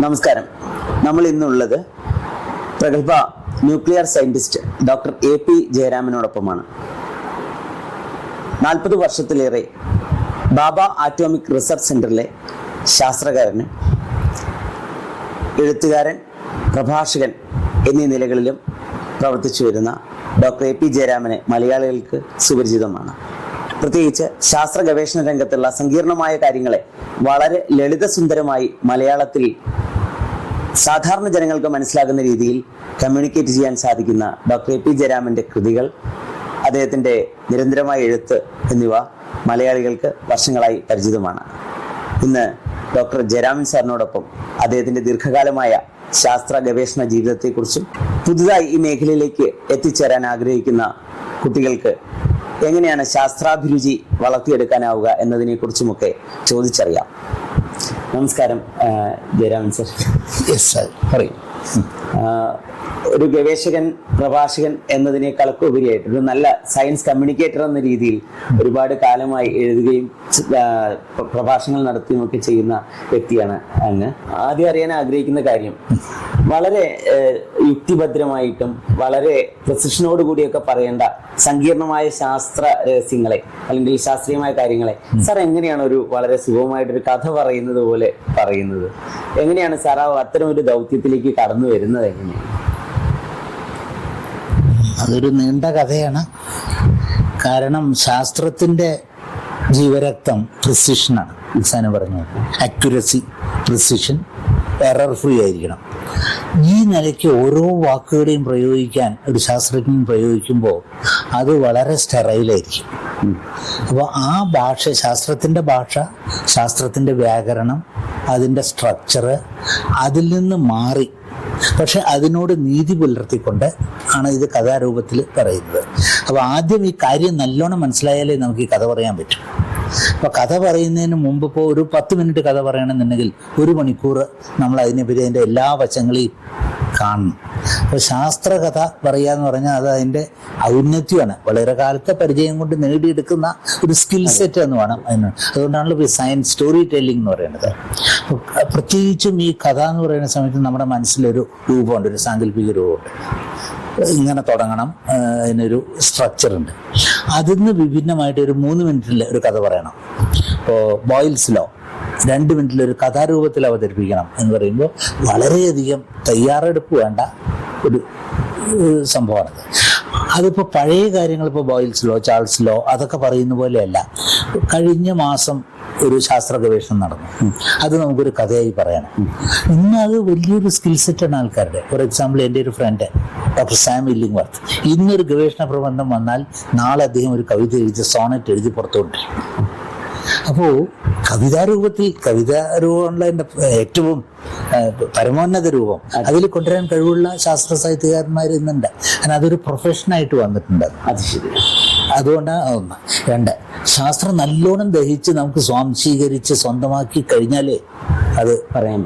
നമസ്കാരം. നമ്മൾ ഇന്നുള്ളത് പ്രഗത്ഭ ന്യൂക്ലിയർ സയന്റിസ്റ്റ് ഡോക്ടർ AP ജയരാമനോടൊപ്പമാണ്. 40 വർഷത്തിലേറെ ബാബ ആറ്റോമിക് റിസർച്ച് സെന്ററിലെ ശാസ്ത്രകാരന്, എഴുത്തുകാരൻ, പ്രഭാഷകൻ എന്നീ നിലകളിലും പ്രവർത്തിച്ചു വരുന്ന ഡോക്ടർ AP ജയരാമനെ മലയാളികൾക്ക് സുപരിചിതമാണ്. പ്രത്യേകിച്ച് ശാസ്ത്ര ഗവേഷണ രംഗത്തുള്ള സങ്കീർണമായ കാര്യങ്ങളെ വളരെ ലളിതസുന്ദരമായി മലയാളത്തിൽ സാധാരണ ജനങ്ങൾക്ക് മനസ്സിലാകുന്ന രീതിയിൽ കമ്മ്യൂണിക്കേറ്റ് ചെയ്യാൻ സാധിക്കുന്ന ഡോക്ടർ AP ജയരാമന്റെ കൃതികൾ, അദ്ദേഹത്തിൻ്റെ നിരന്തരമായ എഴുത്ത് എന്നിവ മലയാളികൾക്ക് വർഷങ്ങളായി പരിചിതമാണ്. ഇന്ന് ഡോക്ടർ ജയരാമൻ സാറിനോടൊപ്പം അദ്ദേഹത്തിൻ്റെ ദീർഘകാലമായ ശാസ്ത്ര ഗവേഷണ ജീവിതത്തെക്കുറിച്ചും പുതുതായി ഈ മേഖലയിലേക്ക് എത്തിച്ചേരാൻ ആഗ്രഹിക്കുന്ന കുട്ടികൾക്ക് എങ്ങനെയാണ് ശാസ്ത്രാഭിരുചി വളർത്തിയെടുക്കാനാവുക എന്നതിനെക്കുറിച്ചുമൊക്കെ ചോദിച്ചറിയാം. നമസ്കാരം ജയരാമൻ സർ. പറയും. ഒരു ഗവേഷകൻ, പ്രഭാഷകൻ എന്നതിനേക്കാളൊക്കെ ഉപരിയായിട്ട് ഒരു നല്ല സയൻസ് കമ്മ്യൂണിക്കേറ്റർ എന്ന രീതിയിൽ ഒരുപാട് കാലമായി എഴുതുകയും പ്രഭാഷണങ്ങൾ നടത്തുകയും ഒക്കെ ചെയ്യുന്ന വ്യക്തിയാണ് അങ്ങ്. ആദ്യം അറിയാൻ ആഗ്രഹിക്കുന്ന കാര്യം, വളരെ യുക്തിഭദ്രമായിട്ടും വളരെ പ്രസിഷനോട് കൂടിയൊക്കെ പറയേണ്ട സങ്കീർണമായ ശാസ്ത്ര രഹസ്യങ്ങളെ അല്ലെങ്കിൽ ശാസ്ത്രീയമായ കാര്യങ്ങളെ സാർ എങ്ങനെയാണ് ഒരു വളരെ സുഗമമായിട്ടൊരു കഥ പറയുന്നത് പോലെ പറയുന്നത്? എങ്ങനെയാണ് സാർ അത്തരം ഒരു ദൗത്യത്തിലേക്ക് കടന്നു വരുന്നത്? എങ്ങനെയാണ്? അതൊരു നീണ്ട കഥയാണ്. കാരണം ശാസ്ത്രത്തിൻ്റെ ജീവരക്തം പ്രിസിഷനാണ്. ഇൻസാന് പറഞ്ഞു, അക്യുറസി, പ്രിസിഷൻ, എറർ ഫ്രീ ആയിരിക്കണം. ഈ നിലയ്ക്ക് ഓരോ വാക്കുകളെയും പ്രയോഗിക്കാൻ ഒരു ശാസ്ത്രജ്ഞൻ പ്രയോഗിക്കുമ്പോൾ അത് വളരെ സ്റ്റെറൈലായിരിക്കും. അപ്പോൾ ആ ഭാഷ, ശാസ്ത്രത്തിൻ്റെ ഭാഷ, ശാസ്ത്രത്തിൻ്റെ വ്യാകരണം, അതിൻ്റെ സ്ട്രക്ചറ്, അതിൽ നിന്ന് മാറി പക്ഷെ അതിനോട് നീതി പുലർത്തിക്കൊണ്ട് ആണ് ഇത് കഥാരൂപത്തിൽ പറയുന്നത്. അപ്പോൾ ആദ്യം ഈ കാര്യം നല്ലോണം മനസ്സിലായാലേ നമുക്ക് ഈ കഥ പറയാൻ പറ്റും. അപ്പോൾ കഥ പറയുന്നതിന് മുമ്പ് ഇപ്പോൾ ഒരു 10 മിനിറ്റ് കഥ പറയണമെന്നുണ്ടെങ്കിൽ 1 മണിക്കൂർ നമ്മൾ അതിനെപ്പറ്റി അതിൻ്റെ എല്ലാ വശങ്ങളെയും കാണണം. അപ്പോൾ ശാസ്ത്രകഥ പറയുക എന്ന് പറഞ്ഞാൽ അത് അതിൻ്റെ ഔന്നത്യമാണ്. വളരെ കാലത്തെ പരിചയം കൊണ്ട് നേടിയെടുക്കുന്ന ഒരു സ്കിൽ സെറ്റ് എന്ന് വേണം അതിന്. അതുകൊണ്ടാണല്ലോ ഈ സയൻസ് സ്റ്റോറി ടെല്ലിംഗ് എന്ന് പറയുന്നത്. പ്രത്യേകിച്ചും ഈ കഥ എന്ന് പറയുന്ന സമയത്ത് നമ്മുടെ മനസ്സിലൊരു രൂപമുണ്ട്, ഒരു സാങ്കല്പിക രൂപമുണ്ട്. ഇങ്ങനെ തുടങ്ങണം, അതിനൊരു സ്ട്രക്ചറുണ്ട്. അതിന് വിഭിന്നമായിട്ട് ഒരു 3 മിനിറ്റിൽ ഒരു കഥ പറയണം. ഇപ്പോൾ ബോയിൽസ് ലോ 2 മിനിറ്റിൽ ഒരു കഥാരൂപത്തിൽ അവതരിപ്പിക്കണം എന്ന് പറയുമ്പോൾ വളരെയധികം തയ്യാറെടുപ്പ് വേണ്ട ഒരു സംഭവമാണത്. അതിപ്പോൾ പഴയ കാര്യങ്ങൾ, ഇപ്പോൾ ബോയിൽസ് ലോ, ചാൾസ് ലോ അതൊക്കെ പറയുന്ന പോലെയല്ല. കഴിഞ്ഞ മാസം ഒരു ശാസ്ത്ര ഗവേഷണം നടന്നു, അത് നമുക്കൊരു കഥയായി പറയണം. ഇന്ന് അത് വലിയൊരു സ്കിൽ സെറ്റാണ് ആൾക്കാരുടെ. ഫോർ എക്സാമ്പിൾ, എൻ്റെ ഒരു ഫ്രണ്ട് ഡോക്ടർ സാം ഇല്ലിംഗ്വർത്ത്, ഇന്നൊരു ഗവേഷണ പ്രബന്ധം വന്നാൽ നാളെ അദ്ദേഹം ഒരു കവിത എഴുതി, സോണറ്റ് എഴുതി പുറത്തുകൊണ്ടിരിക്കും. അപ്പോൾ കവിതാരൂപമുള്ള എൻ്റെ ഏറ്റവും പരമോന്നത രൂപം അതിൽ കൊണ്ടുവരാൻ കഴിവുള്ള ശാസ്ത്ര സാഹിത്യകാരന്മാർ ഇന്നുണ്ട്. കാരണം അതൊരു പ്രൊഫഷനായിട്ട് വന്നിട്ടുണ്ട്. അത് ശരി. അതുകൊണ്ടാണ് ഒന്ന്. 2, ശാസ്ത്രം നല്ലോണം ദഹിച്ച് നമുക്ക് സ്വാംശീകരിച്ച് സ്വന്തമാക്കി കഴിഞ്ഞാലേ അത് പറയാൻ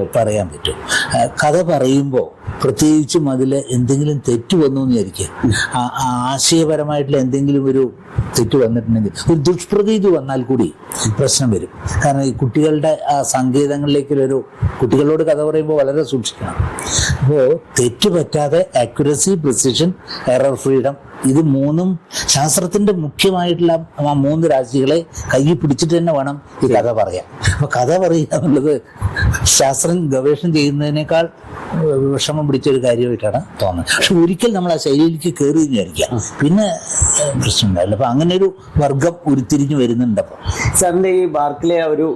പറ്റും. കഥ പറയുമ്പോൾ പ്രത്യേകിച്ചും അതിൽ എന്തെങ്കിലും തെറ്റ് വന്നു എന്ന് വിചാരിക്കുക, ആശയപരമായിട്ടുള്ള എന്തെങ്കിലും ഒരു തെറ്റ് വന്നിട്ടുണ്ടെങ്കിൽ, ഒരു ദുഷ്പ്രതീതി വന്നാൽ കൂടി പ്രശ്നം വരും. കാരണം ഈ കുട്ടികളുടെ ആ സങ്കേതങ്ങളിലേക്കൊരു കുട്ടികളോട് കഥ പറയുമ്പോൾ വളരെ സൂക്ഷിക്കണം. അപ്പോൾ തെറ്റ് പറ്റാതെ ആക്യുറസി, പ്രിസിഷൻ, എറർ ഫ്രീഡം, ഇത് 3ഉം ശാസ്ത്രത്തിൻ്റെ മുഖ്യമായിട്ടുള്ള ആ 3 രാശികളെ കയ്യിൽ പിടിച്ചിട്ട് തന്നെ വേണം ഈ കഥ പറയാൻ. അപ്പോൾ കഥ പറയുക എന്നുള്ളത് ശാസ്ത്രം ഗവേഷണം ചെയ്യുന്നതിനേക്കാൾ വിഷമം പിടിച്ചൊരു കാര്യമായിട്ടാണ് തോന്നുന്നത്. പക്ഷെ ഒരിക്കൽ നമ്മൾ ആ ശൈലിയിലേക്ക് കയറി വിചാരിക്കാം, പിന്നെ പ്രശ്നം ഉണ്ടാവില്ല. അപ്പം അങ്ങനെ ഒരു വർഗം ഉരുത്തിരിഞ്ഞു വരുന്നുണ്ട്. അപ്പോൾ സാറിൻ്റെ ഈ ബാർക്കിലെ ഒരു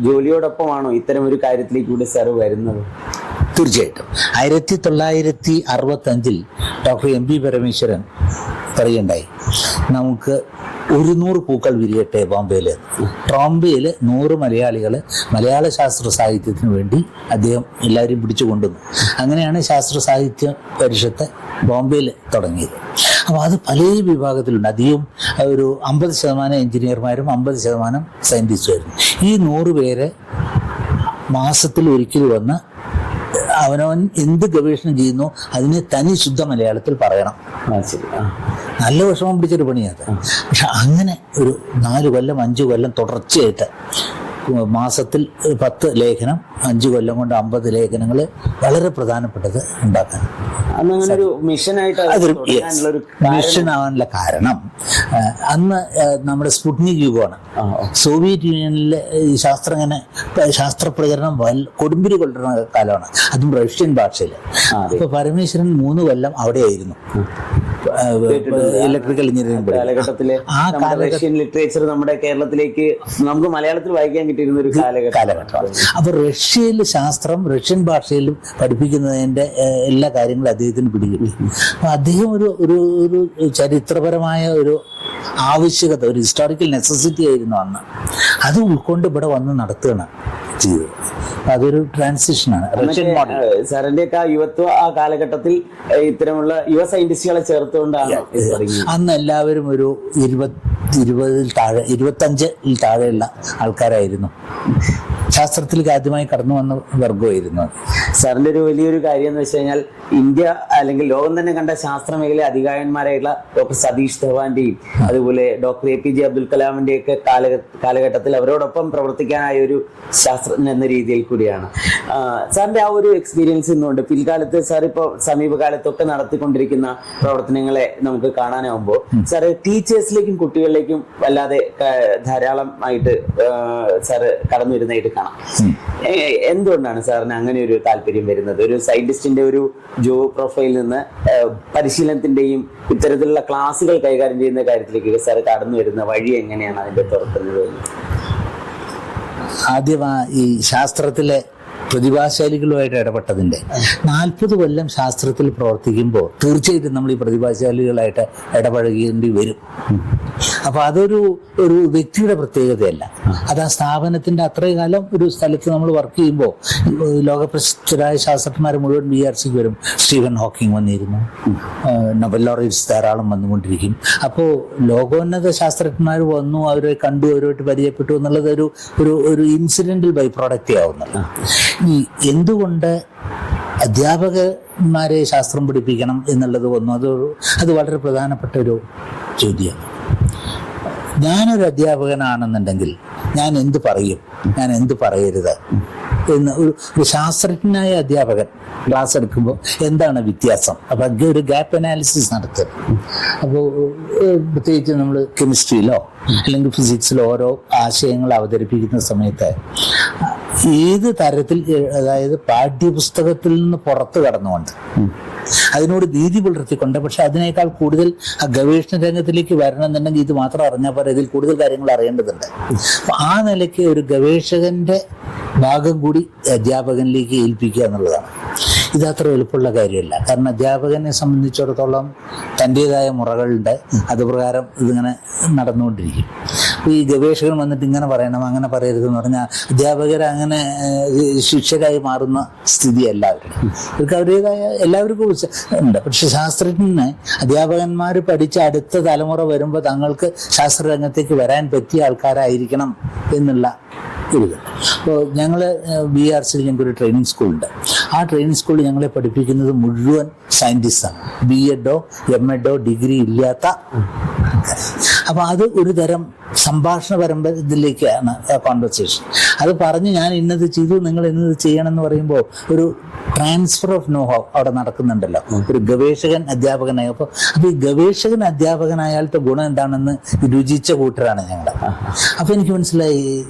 ജോലിയോടൊപ്പമാണോ ഇത്തരം ഒരു കാര്യത്തിലേക്ക് കൂടി സാർ വരുന്നത്? തീർച്ചയായിട്ടും. 1965 ഡോക്ടർ MP പരമേശ്വരൻ പറയുണ്ടായി, നമുക്ക് 100 പൂക്കൾ വിരിയട്ടെ ബോംബെയിൽ. ട്രോംബെയിൽ 100 മലയാളികൾ മലയാള ശാസ്ത്ര സാഹിത്യത്തിന് വേണ്ടി അദ്ദേഹം എല്ലാവരും പിടിച്ചു കൊണ്ടുവന്നു. അങ്ങനെയാണ് ശാസ്ത്ര സാഹിത്യ പരിഷത്ത് ബോംബെയിൽ തുടങ്ങിയത്. അപ്പോൾ അത് പല വിഭാഗത്തിലുണ്ട്. അധികം ഒരു 50% എഞ്ചിനീയർമാരും 50% സയൻറ്റിസ്റ്റുമായിരുന്നു. ഈ 100 പേരെ മാസത്തിൽ ഒരിക്കൽ വന്ന് അവനവൻ എന്ത് ഗവേഷണം ചെയ്യുന്നു അതിനെ തനി ശുദ്ധ മലയാളത്തിൽ പറയണം. നല്ല വിഷമം പിടിച്ചൊരു പണിയാണ്. പക്ഷെ അങ്ങനെ ഒരു 4 കൊല്ലം 5 കൊല്ലം തുടർച്ചയായിട്ട് മാസത്തിൽ 10 ലേഖനം, 5 കൊല്ലം കൊണ്ട് 50 ലേഖനങ്ങൾ വളരെ പ്രധാനപ്പെട്ടത് ഉണ്ടാക്കാൻ. അന്നങ്ങനെ ഒരു മിഷനായിട്ട് അതൊരു മിഷൻ ആവാനുള്ള കാരണം അന്ന് നമ്മുടെ സ്പുട്നിക് യുഗമാണ്. സോവിയറ്റ് യൂണിയനിലെ ഈ ശാസ്ത്ര പ്രചരണം കൊടുമ്പിരി കൊള്ളുന്ന കാലമാണ്, അതും റഷ്യൻ ഭാഷയിൽ. അപ്പൊ പരമേശ്വരൻ 3 കൊല്ലം അവിടെയായിരുന്നു ഇലക്ട്രിക്കൽ എഞ്ചിനീയറിംഗ് കാലഘട്ടത്തിലെ റഷ്യൻ ലിറ്ററേച്ചർ നമ്മുടെ കേരളത്തിലേക്ക് നമുക്ക് മലയാളത്തിൽ വായിക്കാൻ കിട്ടിയിരുന്ന ഒരു കാലഘട്ടമാണ്. അപ്പൊ റഷ്യയിൽ ശാസ്ത്രം റഷ്യൻ ഭാഷയിലും പഠിപ്പിക്കുന്നതിന്റെ എല്ലാ കാര്യങ്ങളും അദ്ദേഹത്തിന് പിടികിട്ടി. അപ്പൊ അദ്ദേഹം ഒരു ചരിത്രപരമായ ഒരു ആവശ്യകത, ഒരു ഹിസ്റ്റോറിക്കൽ നെസസിറ്റി ആയിരുന്നു അന്ന്. അത് ഉൾക്കൊണ്ട് ഇവിടെ വന്ന് നടത്തുകയാണ് ചെയ്തത്. അതൊരു ട്രാൻസിഷനാണ് റഷ്യൻ മോഡൽ. സാറിന്റെ ഒക്കെ യുവത്വ ആ കാലഘട്ടത്തിൽ ഇത്തരമുള്ള യുവ സയന്റിസ്റ്റുകളെ ചേർത്തുകൊണ്ടാണ് അന്ന് എല്ലാവരും ഒരു 25 താഴെയുള്ള ആൾക്കാരായിരുന്നു. ശാസ്ത്രത്തിലേക്ക് ആദ്യമായി കടന്നു വന്ന വർഗമായിരുന്നു. സാറിന്റെ ഒരു വലിയൊരു കാര്യം എന്ന് വെച്ച് കഴിഞ്ഞാൽ ഇന്ത്യ അല്ലെങ്കിൽ ലോകം തന്നെ കണ്ട ശാസ്ത്ര മേഖല അധികായന്മാരായിട്ടുള്ള ഡോക്ടർ സതീഷ് ധവാന്റെയും അതുപോലെ ഡോക്ടർ APJ അബ്ദുൽ കലാമിന്റെ ഒക്കെ കാലഘട്ടത്തിൽ അവരോടൊപ്പം പ്രവർത്തിക്കാനായ ഒരു ശാസ്ത്രജ്ഞൻ എന്ന രീതിയിൽ കൂടിയാണ്. സാറിന്റെ ആ ഒരു എക്സ്പീരിയൻസ് ഇന്നുകൊണ്ട് പിൽക്കാലത്ത് സാർ ഇപ്പോൾ സമീപകാലത്തൊക്കെ നടത്തിക്കൊണ്ടിരിക്കുന്ന പ്രവർത്തനങ്ങളെ നമുക്ക് കാണാനാവുമ്പോൾ സാറ് ടീച്ചേഴ്സിലേക്കും കുട്ടികളിലേക്കും വല്ലാതെ ധാരാളമായിട്ട് സാറ് കടന്നു വരുന്നതായിട്ട് കാണാം. എന്തുകൊണ്ടാണ് സാറിന് അങ്ങനെ ഒരു താല്പര്യം വരുന്നത്? ഒരു സയന്റിസ്റ്റിന്റെ ഒരു ജോബ് പ്രൊഫൈലിൽ നിന്ന് പരിശീലനത്തിന്റെയും ഇത്തരത്തിലുള്ള ക്ലാസുകൾ കൈകാര്യം ചെയ്യുന്ന കാര്യത്തിലേക്ക് സാർ കടന്നു വരുന്ന വഴി എങ്ങനെയാണ് അതിന്റെ തുറക്കുന്നത്? ആദ്യം ഈ ശാസ്ത്രത്തിലെ പ്രതിഭാശാലികളുമായിട്ട് ഇടപെട്ടതിൻ്റെ 40 കൊല്ലം ശാസ്ത്രത്തിൽ പ്രവർത്തിക്കുമ്പോൾ തീർച്ചയായിട്ടും നമ്മൾ ഈ പ്രതിഭാശാലികളായിട്ട് ഇടപഴകേണ്ടി വരും. അപ്പോൾ അതൊരു വ്യക്തിയുടെ പ്രത്യേകതയല്ല, അത് ആ സ്ഥാപനത്തിൻ്റെ അത്രയും കാലം ഒരു സ്ഥലത്ത് നമ്മൾ വർക്ക് ചെയ്യുമ്പോൾ ലോകപ്രസിദ്ധരായ ശാസ്ത്രജ്ഞന്മാർ മുഴുവൻ BRCക്ക് വരും. സ്റ്റീഫൻ ഹോക്കിംഗ് വന്നിരുന്നു, നൊബൽ ലോറേറ്റ്സ് ധാരാളം വന്നുകൊണ്ടിരിക്കും. അപ്പോൾ ലോകോന്നത ശാസ്ത്രജ്ഞന്മാർ വന്നു, അവരെ കണ്ടു, അവരുമായിട്ട് പരിചയപ്പെട്ടു എന്നുള്ളത് ഒരു ഇൻസിഡൻ്റൽ ബൈ പ്രോഡക്റ്റേ ആവുന്നുള്ളൂ. ഈ എന്തുകൊണ്ട് അധ്യാപകന്മാരെ ശാസ്ത്രം പഠിപ്പിക്കണം എന്നുള്ളത് വന്നു, അത് വളരെ പ്രധാനപ്പെട്ട ഒരു ചോദ്യമാണ്. ഞാനൊരു അധ്യാപകനാണെന്നുണ്ടെങ്കിൽ ഞാൻ എന്ത് പറയും, ഞാൻ എന്ത് പറയരുത് എന്ന് ഒരു ശാസ്ത്രജ്ഞനായ അധ്യാപകൻ ക്ലാസ് എടുക്കുമ്പോൾ എന്താണ് വ്യത്യാസം? അപ്പം ഒരു ഗ്യാപ്പ് അനാലിസിസ് നടത്തുക. അപ്പോൾ പ്രത്യേകിച്ച് നമ്മൾ കെമിസ്ട്രിയിലോ അല്ലെങ്കിൽ ഫിസിക്സിലോ ഓരോ ആശയങ്ങൾ അവതരിപ്പിക്കുന്ന സമയത്ത് ഏത് തരത്തിൽ, അതായത് പാഠ്യപുസ്തകത്തിൽ നിന്ന് പുറത്ത് കടന്നുകൊണ്ട് അതിനോട് നീതി പുലർത്തിക്കൊണ്ട്, പക്ഷെ അതിനേക്കാൾ കൂടുതൽ ആ ഗവേഷണ രംഗത്തിലേക്ക് വരണമെന്നുണ്ടെങ്കിൽ ഇത് മാത്രം അറിഞ്ഞാൽ പോലെ ഇതിൽ കൂടുതൽ കാര്യങ്ങൾ അറിയേണ്ടതുണ്ട്. അപ്പം ആ നിലയ്ക്ക് ഒരു ഗവേഷകന്റെ ഭാഗം കൂടി അധ്യാപകനിലേക്ക് ഏൽപ്പിക്കുക എന്നുള്ളതാണ്. ഇത് അത്ര എളുപ്പമുള്ള കാര്യമല്ല. കാരണം അധ്യാപകനെ സംബന്ധിച്ചിടത്തോളം തൻ്റേതായ മുറകളുണ്ട്, അതുപ്രകാരം ഇതിങ്ങനെ നടന്നുകൊണ്ടിരിക്കും. ഈ ഗവേഷകൻ വന്നിട്ട് ഇങ്ങനെ പറയണം, അങ്ങനെ പറയരുതെന്ന് പറഞ്ഞാൽ അധ്യാപകർ അങ്ങനെ ശിക്ഷരായി മാറുന്ന സ്ഥിതിയല്ല അവരുടെ. അവർക്ക് അവരുടേതായ എല്ലാവർക്കും ഉണ്ട്. പക്ഷെ ശാസ്ത്രജ്ഞന് അധ്യാപകന്മാർ പഠിച്ച അടുത്ത തലമുറ വരുമ്പോൾ തങ്ങൾക്ക് ശാസ്ത്രരംഗത്തേക്ക് വരാൻ പറ്റിയ ആൾക്കാരായിരിക്കണം എന്നുള്ള ഒരിത്. അപ്പോൾ ഞങ്ങൾ BRCയിൽ ഞങ്ങൾക്കൊരു ട്രെയിനിങ് സ്കൂളുണ്ട്. ആ ട്രെയിനിങ് സ്കൂളിൽ ഞങ്ങളെ പഠിപ്പിക്കുന്നത് മുഴുവൻ സയൻറ്റിസ്റ്റാണ്. BEdോ MEdോ ഡിഗ്രി ഇല്ലാത്ത. അപ്പോൾ അത് ഒരു തരം സംഭാഷണ പരമ്പരയിലേക്കാണ് കോൺവെർസേഷൻ. അത് പറഞ്ഞ് ഞാൻ ഇന്നത് ചെയ്തു, നിങ്ങൾ ഇന്നത് ചെയ്യണം എന്ന് പറയുമ്പോൾ ഒരു ട്രാൻസ്ഫർ ഓഫ് നോ ഹൗ അവിടെ നടക്കുന്നുണ്ടല്ലോ, ഒരു ഗവേഷകൻ അധ്യാപകനായി. അപ്പോൾ ഈ ഗവേഷകൻ അധ്യാപകനായാലത്തെ ഗുണം എന്താണെന്ന് രുചിച്ച കൂട്ടരാണ് ഞങ്ങൾ. അപ്പോൾ എനിക്ക് മനസ്സിലായി,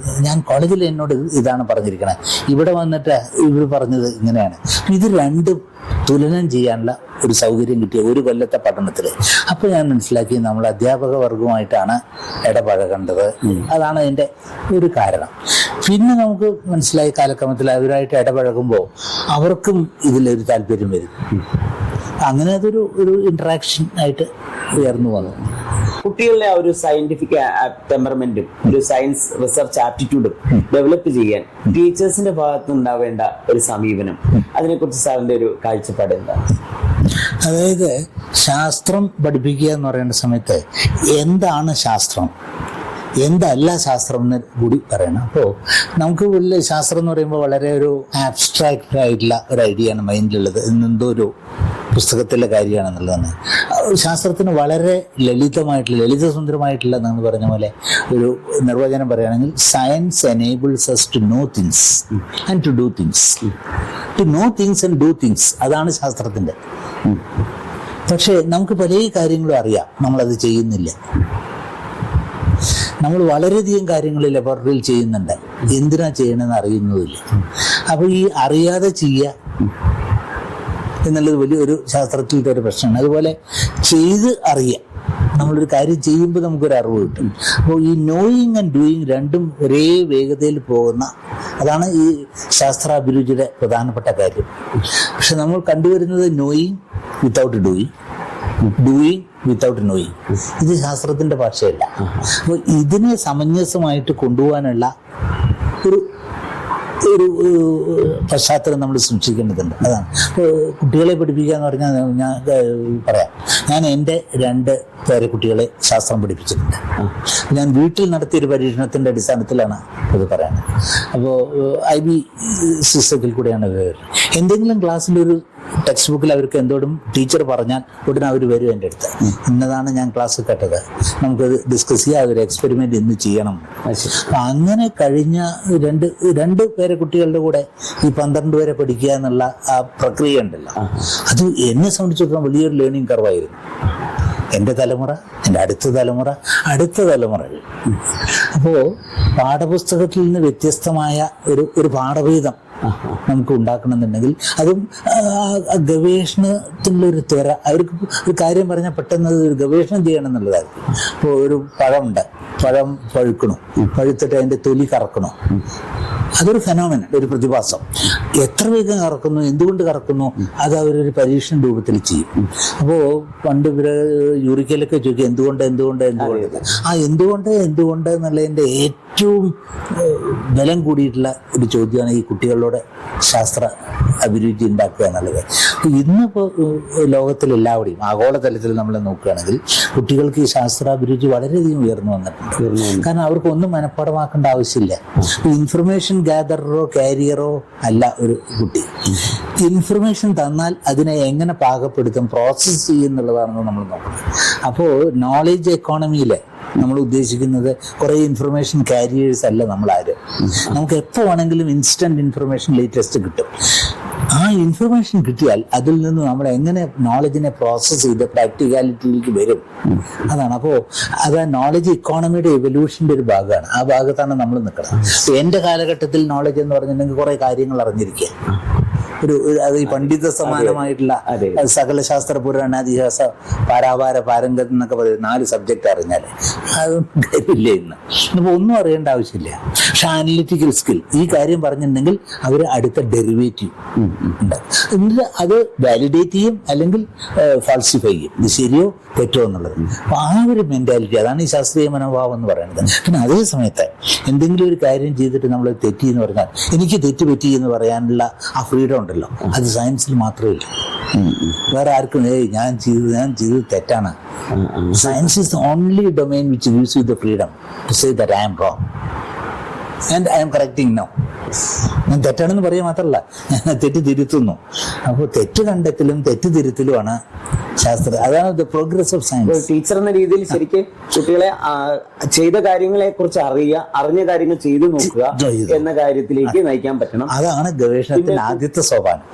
ഞാൻ കോളേജിൽ എന്നോട് ഇതാണ് പറഞ്ഞിരിക്കണേ, ഇവിടെ വന്നിട്ട് ഇവർ പറഞ്ഞത് ഇങ്ങനെയാണ്. ഇത് രണ്ടും തുലനം ചെയ്യാനുള്ള ഒരു സൗകര്യം കിട്ടിയ ഒരു കൊല്ലത്തെ പഠനത്തിൽ. അപ്പോൾ ഞാൻ മനസ്സിലാക്കി നമ്മൾ അധ്യാപക വർഗവുമായിട്ടാണ് ഇടപഴകേണ്ടത്. അതാണ് അതിൻ്റെ ഒരു കാരണം. പിന്നെ നമുക്ക് മനസ്സിലായി കാലക്രമത്തിൽ അവരുമായിട്ട് ഇടപഴകുമ്പോൾ അവർക്കും ഇതിലൊരു താല്പര്യം വരും. അങ്ങനെ അതൊരു ഇൻട്രാക്ഷൻ ആയിട്ട് ഉയർന്നു വന്നു. കുട്ടികളുടെ ആ ഒരു സയന്റിഫിക് ടെമ്പർമെന്റും ഒരു സയൻസ് റിസർച്ച് ആപ്റ്റിറ്റ്യൂഡും ഡെവലപ്പ് ചെയ്യാൻ ടീച്ചേഴ്സിന്റെ ഭാഗത്ത് ഉണ്ടാവേണ്ട ഒരു സമീപനം, അതിനെക്കുറിച്ച് സാറിന്റെ ഒരു കാഴ്ചപ്പാട് എന്താണ്? അതായത് ശാസ്ത്രം പഠിപ്പിക്കുക എന്ന് പറയുന്ന സമയത്ത് എന്താണ് ശാസ്ത്രം, എന്തല്ല ശാസ്ത്രം എന്ന് കൂടി പറയണം. അപ്പോൾ നമുക്ക് വലിയ ശാസ്ത്രം എന്ന് പറയുമ്പോൾ വളരെ ഒരു ആബ്സ്ട്രാക്റ്റ് ആയിട്ടുള്ള ഒരു ഐഡിയ ആണ് മൈൻഡിലുള്ളത്. എന്തോ ഒരു പുസ്തകത്തിലെ കാര്യമാണെന്നുള്ളതാണ്. ശാസ്ത്രത്തിന് വളരെ ലളിതസുന്ദരമായിട്ടുള്ള എന്ന് പറഞ്ഞ പോലെ ഒരു നിർവചനം പറയുകയാണെങ്കിൽ science enables us to know things and to do things. To know things and do things, അതാണ് ശാസ്ത്രത്തിൻ്റെ. പക്ഷേ നമുക്ക് പല കാര്യങ്ങളും അറിയാം, നമ്മളത് ചെയ്യുന്നില്ല. നമ്മൾ വളരെയധികം കാര്യങ്ങൾ ലബോറട്ടറിയിൽ ചെയ്യുന്നുണ്ട്, എന്തിനാ ചെയ്യണമെന്ന് അറിയുന്നതില്ല. അപ്പോൾ ഈ അറിയാതെ ചെയ്യുക എന്നുള്ളത് വലിയൊരു ശാസ്ത്രത്തിലത്തെ ഒരു പ്രശ്നമാണ്. അതുപോലെ ചെയ്ത് അറിയാം, നമ്മളൊരു കാര്യം ചെയ്യുമ്പോൾ നമുക്കൊരു അറിവ് കിട്ടും. അപ്പോൾ ഈ നോയിങ് ആൻഡ് ഡൂയിങ് രണ്ടും ഒരേ വേഗതയിൽ പോകുന്ന, അതാണ് ഈ ശാസ്ത്രാഭിരുചിയുടെ പ്രധാനപ്പെട്ട കാര്യം. പക്ഷെ നമ്മൾ കണ്ടുവരുന്നത് knowing without doing, doing without knowing. ഇത് ശാസ്ത്രത്തിൻ്റെ ഭാഷയല്ല. അപ്പോൾ ഇതിനെ സമഞ്ജസമായിട്ട് കൊണ്ടുപോകാനുള്ള ഒരു ഒരു പശ്ചാത്തലം നമ്മൾ സൂക്ഷിക്കേണ്ടതുണ്ട്. അതാണ് കുട്ടികളെ പഠിപ്പിക്കുക എന്ന് പറഞ്ഞാൽ ഞാൻ പറയാം, ഞാൻ എൻ്റെ 2 പേരക്കുട്ടികളെ ശാസ്ത്രം പഠിപ്പിച്ചിട്ടുണ്ട്. ഞാൻ വീട്ടിൽ നടത്തിയൊരു പരീക്ഷണത്തിൻ്റെ അടിസ്ഥാനത്തിലാണ് ഇത് പറയുന്നത്. അപ്പോൾ IB സിസ്റ്റത്തിൽ കൂടെയാണ് എന്തെങ്കിലും ക്ലാസ്സിലൊരു ടെക്സ്റ്റ് ബുക്കിൽ അവർക്ക് എന്തോടും ടീച്ചർ പറഞ്ഞാൽ ഉടനെ അവർ വരും എൻ്റെ അടുത്ത്, ഇന്നതാണ് ഞാൻ ക്ലാസ് കേട്ടത്, നമുക്കത് ഡിസ്കസ് ചെയ്യാം, അതൊരു എക്സ്പെരിമെൻ്റ് ഇന്ന് ചെയ്യണം. അപ്പം അങ്ങനെ കഴിഞ്ഞ രണ്ട് പേരെ കുട്ടികളുടെ കൂടെ ഈ 12 വരെ പഠിക്കുക എന്നുള്ള ആ പ്രക്രിയ ഉണ്ടല്ലോ, അത് എന്നെ സംബന്ധിച്ചിടത്തോളം വലിയൊരു ലേണിംഗ് കർവായിരുന്നു. എൻ്റെ തലമുറ, എൻ്റെ അടുത്ത തലമുറകൾ. അപ്പോൾ പാഠപുസ്തകത്തിൽ നിന്ന് വ്യത്യസ്തമായ ഒരു പാഠഭേദം നമുക്ക് ഉണ്ടാക്കണമെന്നുണ്ടെങ്കിൽ അതും ഗവേഷണത്തിനുള്ളൊരു ത്വര. അവർക്ക് ഒരു കാര്യം പറഞ്ഞാൽ പെട്ടെന്ന് ഒരു ഗവേഷണം ചെയ്യണം എന്നുള്ളതായിരിക്കും. ഇപ്പോൾ ഒരു പഴം പഴുക്കണു, പഴുത്തിട്ട് അതിൻ്റെ തൊലി കറക്കണു, അതൊരു ഫെനോമെനൻ, ഒരു പ്രതിഭാസം. എത്ര വേഗം കറക്കുന്നു, എന്തുകൊണ്ട് കറക്കുന്നു, അത് അവരൊരു പരീക്ഷണ രൂപത്തിൽ ചെയ്യും. അപ്പോൾ പണ്ട് ഇവര് യൂറിക്കയിലൊക്കെ ചോദിക്കും എന്തുകൊണ്ട് ആ എന്തുകൊണ്ട് എന്നുള്ളതിൻ്റെ ഏറ്റവും ബലം കൂടിയിട്ടുള്ള ഒരു ചോദ്യമാണ് ഈ കുട്ടികളോട് ശാസ്ത്ര അഭിരുചി ഉണ്ടാക്കുക എന്നുള്ളത്. ഇന്നിപ്പോൾ ലോകത്തിലെല്ലാവിടെയും ആഗോളതലത്തിൽ നമ്മൾ നോക്കുകയാണെങ്കിൽ കുട്ടികൾക്ക് ഈ ശാസ്ത്രാഭിരുചി വളരെയധികം ഉയർന്നു വന്നിട്ടുണ്ട്. കാരണം അവർക്കൊന്നും മനഃപ്പാടമാക്കേണ്ട ആവശ്യമില്ല. ഇൻഫർമേഷൻ ഗ്യാദറോ കാരിയറോ അല്ല ഒരു കുട്ടി. ഇൻഫർമേഷൻ തന്നാൽ അതിനെ എങ്ങനെ പാകപ്പെടുത്തും, പ്രോസസ്സ് ചെയ്യുന്നുള്ളതാണെന്ന് നമ്മൾ നോക്കണം. അപ്പോൾ നോളേജ് എക്കോണമിയിൽ നമ്മൾ ഉദ്ദേശിക്കുന്നത് കുറേ ഇൻഫർമേഷൻ കാരിയേഴ്സ് അല്ല നമ്മളാരും. നമുക്ക് എപ്പോൾ വേണമെങ്കിലും ഇൻസ്റ്റന്റ് ഇൻഫർമേഷൻ ലേറ്റസ്റ്റ് കിട്ടും. ആ ഇൻഫർമേഷൻ കിട്ടിയാൽ അതിൽ നിന്ന് നമ്മൾ എങ്ങനെ നോളജിനെ പ്രോസസ്സ് ചെയ്ത് പ്രാക്ടിക്കാലിറ്റിയിലേക്ക് വരും, അതാണ്. അപ്പോൾ അത് നോളജ് ഇക്കോണമിയുടെ എവല്യൂഷൻ്റെ ഒരു ഭാഗമാണ്. ആ ഭാഗത്താണ് നമ്മൾ നിൽക്കുന്നത്. എൻ്റെ കാലഘട്ടത്തിൽ നോളജ് എന്ന് പറഞ്ഞിട്ടുണ്ടെങ്കിൽ കുറേ കാര്യങ്ങൾ അറിഞ്ഞിരിക്കുക, അത് ഈ പണ്ഡിത സമാനമായിട്ടുള്ള സകല ശാസ്ത്ര പുരാണ ഇതിഹാസ പാരാവാര പാരംഗതം എന്നൊക്കെ പറയുന്നത് 4 സബ്ജക്റ്റ് അറിഞ്ഞാൽ അതൊന്നും കാര്യമില്ല. ഇന്നിപ്പോൾ ഒന്നും അറിയേണ്ട ആവശ്യമില്ല. പക്ഷെ അനലിറ്റിക്കൽ സ്കിൽ ഈ കാര്യം പറഞ്ഞിട്ടുണ്ടെങ്കിൽ അവർ അടുത്ത ഡെറിവേറ്റീവ് ഉണ്ടാവും, എന്നിട്ട് അത് വാലിഡേറ്റ് ചെയ്യും അല്ലെങ്കിൽ ഫാൾസിഫൈ ചെയ്യും, ഇത് ശരിയോ തെറ്റോ എന്നുള്ളത്. അപ്പോൾ ആ ഒരു മെന്റാലിറ്റി, അതാണ് ഈ ശാസ്ത്രീയ മനോഭാവം എന്ന് പറയുന്നത്. പിന്നെ അതേ സമയത്ത് എന്തെങ്കിലും ഒരു കാര്യം ചെയ്തിട്ട് നമ്മൾ തെറ്റി എന്ന് പറഞ്ഞാൽ എനിക്ക് തെറ്റ് പറ്റി എന്ന് പറയാനുള്ള ആ ഫ്രീഡം ഉണ്ടല്ലോ, അത് സയൻസിൽ മാത്രമേ ഇല്ല. വേറെ ആർക്കും ഞാൻ ചെയ്തത് തെറ്റാണ്. Science is the only domain which gives you the freedom to say that I am wrong and I am correcting now. ഞാൻ തെറ്റാണെന്ന് പറയുക മാത്രമല്ല, ഞാൻ തെറ്റ് തിരുത്തുന്നു. അപ്പോൾ തെറ്റ് കണ്ടെത്തലും തെറ്റ് തിരുത്തലുമാണ് ശാസ്ത്രം. അതാണ് the progress of science. Teacher എന്ന രീതിയിൽ ശരിക്കും കുട്ടികളെ ചെയ്ത കാര്യങ്ങളെ കുറിച്ച് അറിഞ്ഞ കാര്യങ്ങൾ ചെയ്തു നോക്കുക എന്ന കാര്യത്തിലേക്ക് നയിക്കാൻ പറ്റണം. അതാണ് ഗവേഷണത്തിന്റെ ആദ്യത്തെ സോപാനം.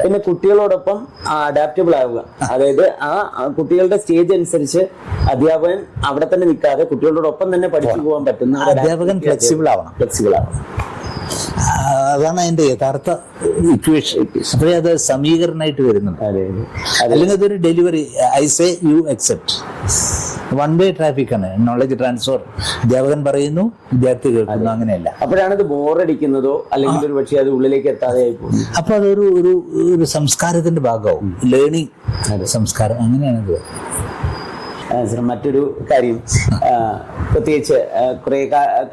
പിന്നെ കുട്ടികളോടൊപ്പം അഡാപ്റ്റബിൾ ആവുക, അതായത് ആ കുട്ടികളുടെ സ്റ്റേജ് അനുസരിച്ച് അധ്യാപകൻ അവിടെ തന്നെ നിൽക്കാതെ കുട്ടികളോടൊപ്പം തന്നെ പഠിച്ചു പോകാൻ പറ്റുന്ന അധ്യാപകൻ ഫ്ലെക്സിബിൾ ആവണം. അതാണ് അതിന്റെ യഥാർത്ഥ ഇക്വേഷൻ. അപ്പോഴേ അത് സമീകരണമായിട്ട് വരുന്നുണ്ട്. അല്ലെങ്കിൽ അതൊരു delivery, I say you accept, one way traffic ആണ് നോളജ് ട്രാൻസ്ഫർ. അധ്യാപകൻ പറയുന്നു, വിദ്യാർത്ഥി കേൾക്കുന്നു, അങ്ങനെയല്ല. അപ്പോഴാണ് ഇത് ബോറടിക്കുന്നതോ അല്ലെങ്കിൽ ഒരു പക്ഷേ അത് ഉള്ളിലേക്ക് എത്താതെ ആയി പോകും. അപ്പൊ അതൊരു ഒരു സംസ്കാരത്തിന്റെ ഭാഗമാവും, ലേണിംഗ് സംസ്കാരം, അങ്ങനെയാണ് ഇത്. സർ, മറ്റൊരു കാര്യം, പ്രത്യേകിച്ച് കുറെ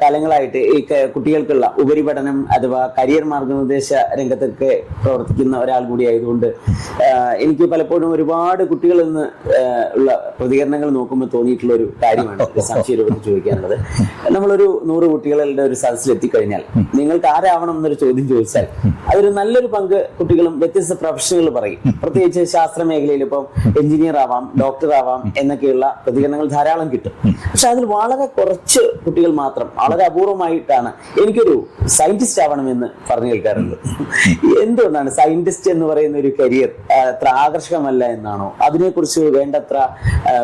കാലങ്ങളായിട്ട് ഈ കുട്ടികൾക്കുള്ള ഉപരിപഠനം അഥവാ കരിയർ മാർഗനിർദ്ദേശ രംഗത്തൊക്കെ പ്രവർത്തിക്കുന്ന ഒരാൾ കൂടി ആയതുകൊണ്ട് എനിക്ക് പലപ്പോഴും ഒരുപാട് കുട്ടികളിൽ നിന്ന് ഉള്ള പ്രതികരണങ്ങൾ നോക്കുമ്പോൾ തോന്നിയിട്ടുള്ള ഒരു കാര്യമാണ് സംശയരൂപത്തിൽ ചോദിക്കാനുള്ളത്. നമ്മളൊരു 100 കുട്ടികളുടെ ഒരു സദസ്സിൽ എത്തിക്കഴിഞ്ഞാൽ നിങ്ങൾക്ക് ആരാവണം എന്നൊരു ചോദ്യം ചോദിച്ചാൽ അതൊരു നല്ലൊരു പങ്ക് കുട്ടികളും വ്യത്യസ്ത പ്രൊഫഷനുകൾ പറയും. പ്രത്യേകിച്ച് ശാസ്ത്ര മേഖലയിൽ ഇപ്പം എഞ്ചിനീയർ ആവാം, ഡോക്ടർ ആവാം എന്നൊക്കെയുള്ള പ്രതികരണങ്ങൾ ധാരാളം കിട്ടും. പക്ഷെ അതിൽ വളരെ കുറച്ച് കുട്ടികൾ മാത്രം വളരെ അപൂർവമായിട്ടാണ് എനിക്കൊരു സയന്റിസ്റ്റ് ആവണമെന്ന് പറഞ്ഞു കേൾക്കാറുണ്ട്. എന്തുകൊണ്ടാണ് സയന്റിസ്റ്റ് എന്ന് പറയുന്ന ഒരു കരിയർ അത്ര ആകർഷകമല്ല എന്നാണോ? അതിനെക്കുറിച്ച് വേണ്ടത്ര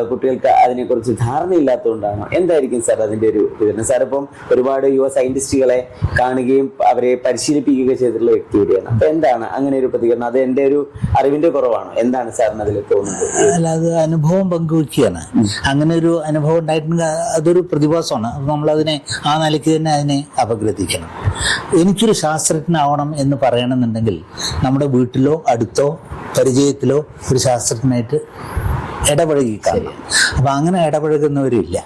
കുട്ടികൾക്ക് അതിനെക്കുറിച്ച് ധാരണയില്ലാത്തതുകൊണ്ടാണോ? എന്തായിരിക്കും സാർ അതിന്റെ ഒരു വിവരണം? സാർ ഇപ്പം ഒരുപാട് യുവ സയന്റിസ്റ്റുകളെ കാണുകയും അവരെ പരിശീലിപ്പിക്കുകയും ചെയ്തിട്ടുള്ള വ്യക്തി കൂടിയാണ്. അപ്പൊ എന്താണ് അങ്ങനെ ഒരു പ്രതികരണം? അത് എന്റെ ഒരു അറിവിന്റെ കുറവാണോ? എന്താണ് സാറിന് അതിൽ തോന്നുന്നത്? അല്ല, അത് അനുഭവം പങ്കുവയ്ക്കുകയാണ്. അങ്ങനെ ഒരു അനുഭവം ഉണ്ടായിട്ടുണ്ടെങ്കിൽ അതൊരു പ്രതിഭാസമാണ്. നമ്മളതിനെ ആ നിലയ്ക്ക് തന്നെ അതിനെ അപഗ്രഥിക്കണം. എനിക്കൊരു ശാസ്ത്രജ്ഞനാവണം എന്ന് പറയണമെന്നുണ്ടെങ്കിൽ നമ്മുടെ വീട്ടിലോ അടുത്തോ പരിചയത്തിലോ ഒരു ശാസ്ത്രജ്ഞനായിട്ട് ഇടപഴകി കാണണം. അപ്പം അങ്ങനെ ഇടപഴകുന്നവരില്ല.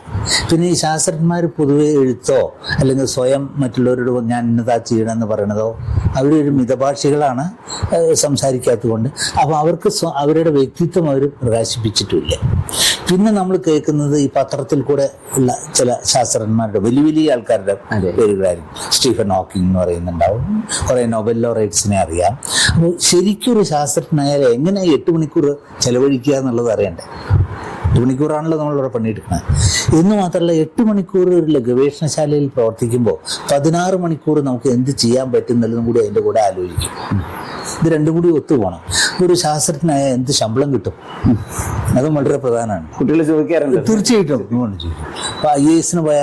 പിന്നെ ഈ ശാസ്ത്രജ്ഞന്മാർ പൊതുവെ എഴുത്തോ അല്ലെങ്കിൽ സ്വയം മറ്റുള്ളവരോട് ഞാൻ ഇന്നതാ ചെയ്യണമെന്ന് പറയണതോ അവരൊരു മിതഭാഷികളാണ്, സംസാരിക്കാത്തത് കൊണ്ട്. അപ്പോൾ അവർക്ക് അവരുടെ വ്യക്തിത്വം അവർ പ്രകാശിപ്പിച്ചിട്ടില്ല. പിന്നെ നമ്മൾ കേൾക്കുന്നത് ഈ പത്രത്തിൽ കൂടെ ഉള്ള ചില ശാസ്ത്രജ്ഞന്മാരുടെ വലിയ വലിയ ആൾക്കാരുടെ പേരുകളായിരിക്കും. സ്റ്റീഫൻ ഹോക്കിംഗ് എന്ന് പറയുന്നുണ്ടാവും, കുറേ നൊബൽ ലോറേറ്റ്സിനെ അറിയാം. അപ്പോൾ ശരിക്കും ഒരു ശാസ്ത്രജ്ഞനായാൽ എങ്ങനെ 8 മണിക്കൂർ ചെലവഴിക്കുക എന്നുള്ളത് അറിയണ്ടേ? 8 മണിക്കൂറാണല്ലോ നമ്മളിവിടെ പണിയെടുക്കുന്നത്. എന്ന് മാത്രമല്ല 8 മണിക്കൂർ ഒരു ഗവേഷണശാലയിൽ പ്രവർത്തിക്കുമ്പോൾ 16 മണിക്കൂർ നമുക്ക് എന്ത് ചെയ്യാൻ പറ്റുന്നതും കൂടി അതിൻ്റെ കൂടെ ആലോചിക്കും. ഇത് രണ്ടും കൂടി ഒത്തുപോകണം. ഒരു ശാസ്ത്രജ്ഞനായ എന്ത് ശമ്പളം കിട്ടും? അതും വളരെ പ്രധാനമാണ്. കുട്ടികൾ ചോദിക്കാറുണ്ട്. തീർച്ചയായിട്ടും ഇപ്പോൾ IAS പോയ